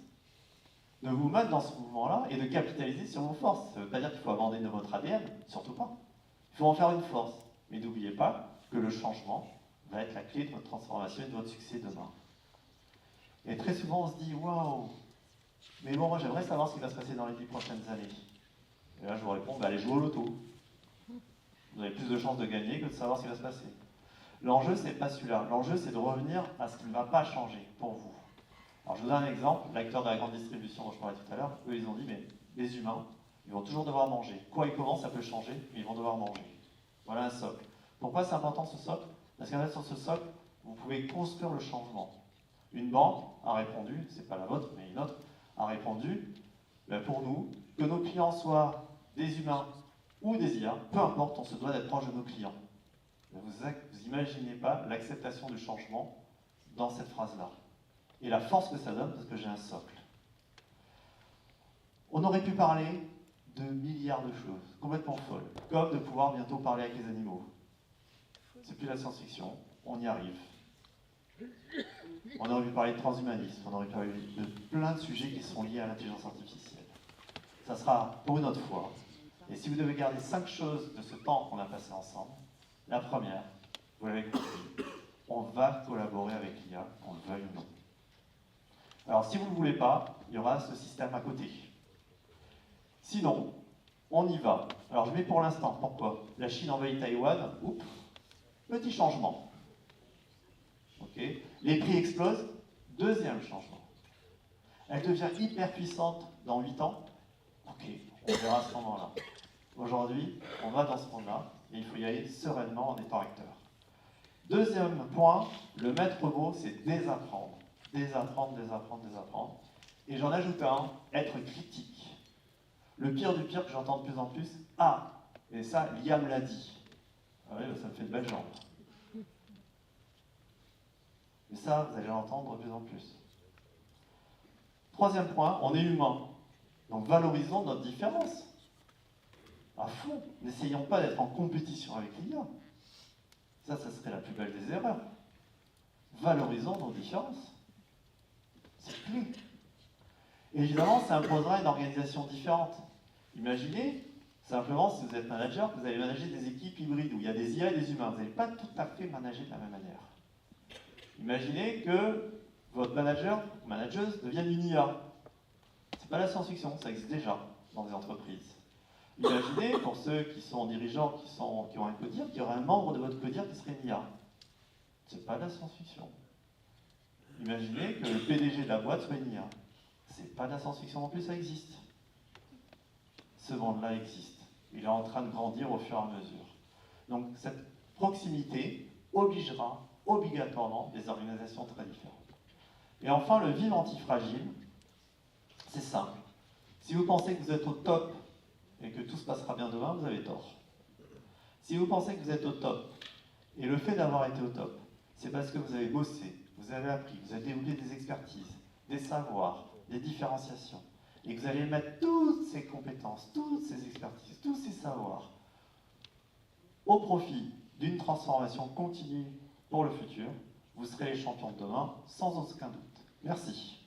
de vous mettre dans ce mouvement-là et de capitaliser sur vos forces. Ça ne veut pas dire qu'il faut abandonner votre ADN, surtout pas. Il faut en faire une force. Mais n'oubliez pas que le changement va être la clé de votre transformation et de votre succès demain. Et très souvent, on se dit, waouh, mais bon, moi j'aimerais savoir ce qui va se passer dans les 10 prochaines années. Et là, je vous réponds, allez jouer au loto. Vous avez plus de chances de gagner que de savoir ce qui va se passer. L'enjeu, c'est pas celui-là. L'enjeu, c'est de revenir à ce qui ne va pas changer pour vous. Alors, je vous donne un exemple. L'acteur de la grande distribution dont je parlais tout à l'heure, eux, ils ont dit, mais les humains, ils vont toujours devoir manger. Quoi ils commencent, ça peut changer, mais ils vont devoir manger. Voilà un socle. Pourquoi c'est important ce socle? Parce qu'en fait, sur ce socle, vous pouvez construire le changement. Une banque a répondu, c'est pas la vôtre, mais une autre, a répondu, pour nous, que nos clients soient des humains ou des IA, peu importe, on se doit d'être proche de nos clients. Vous imaginez pas l'acceptation du changement dans cette phrase-là. Et la force que ça donne, parce que j'ai un socle. On aurait pu parler de milliards de choses, complètement folles, comme de pouvoir bientôt parler avec les animaux. C'est plus la science-fiction, on y arrive. On aurait pu parler de transhumanisme, on aurait pu parler de plein de sujets qui sont liés à l'intelligence artificielle. Ça sera pour une autre fois. Et si vous devez garder 5 choses de ce temps qu'on a passé ensemble, la première, vous l'avez compris, on va collaborer avec l'IA, qu'on le veuille ou non. Alors si vous ne le voulez pas, il y aura ce système à côté. Sinon, on y va. Alors je mets pour l'instant, pourquoi? La Chine envahit Taïwan, oups, petit changement. Ok. Les prix explosent, deuxième changement. Elle devient hyper puissante dans 8 ans, ok, on verra à ce moment-là. Aujourd'hui, on va dans ce monde-là, et il faut y aller sereinement en étant acteur. Deuxième point, le maître mot, c'est désapprendre. Désapprendre, désapprendre, désapprendre. Et j'en ajoute un, être critique. Le pire du pire que j'entends de plus en plus, ah, et ça, l'IA me l'a dit. Ah oui, ça me fait de belles jambes. Et ça, vous allez l'entendre de plus en plus. Troisième point, on est humain. Donc valorisons notre différence. À fond. N'essayons pas d'être en compétition avec l'IA. Ça serait la plus belle des erreurs. Valorisons nos différences. C'est clé. Et évidemment, ça imposera une organisation différente. Imaginez, simplement, si vous êtes manager, que vous allez manager des équipes hybrides où il y a des IA et des humains. Vous n'allez pas tout à fait manager de la même manière. Imaginez que votre manager ou manageuse devienne une IA. C'est pas la science-fiction, ça existe déjà dans des entreprises. Imaginez, pour ceux qui sont dirigeants, qui ont un codir, qu'il y aurait un membre de votre codir qui serait une IA. C'est pas de la science-fiction. Imaginez que le PDG de la boîte soit une IA. C'est pas de la science-fiction non plus, ça existe. Ce monde-là existe. Il est en train de grandir au fur et à mesure. Donc cette proximité obligera obligatoirement des organisations très différentes. Et enfin, le vivre antifragile, c'est simple. Si vous pensez que vous êtes au top et que tout se passera bien demain, vous avez tort. Si vous pensez que vous êtes au top, et le fait d'avoir été au top, c'est parce que vous avez bossé, vous avez appris, vous avez développé des expertises, des savoirs, des différenciations, et que vous allez mettre toutes ces compétences, toutes ces expertises, tous ces savoirs au profit d'une transformation continue pour le futur, vous serez les champions de demain sans aucun doute. Merci.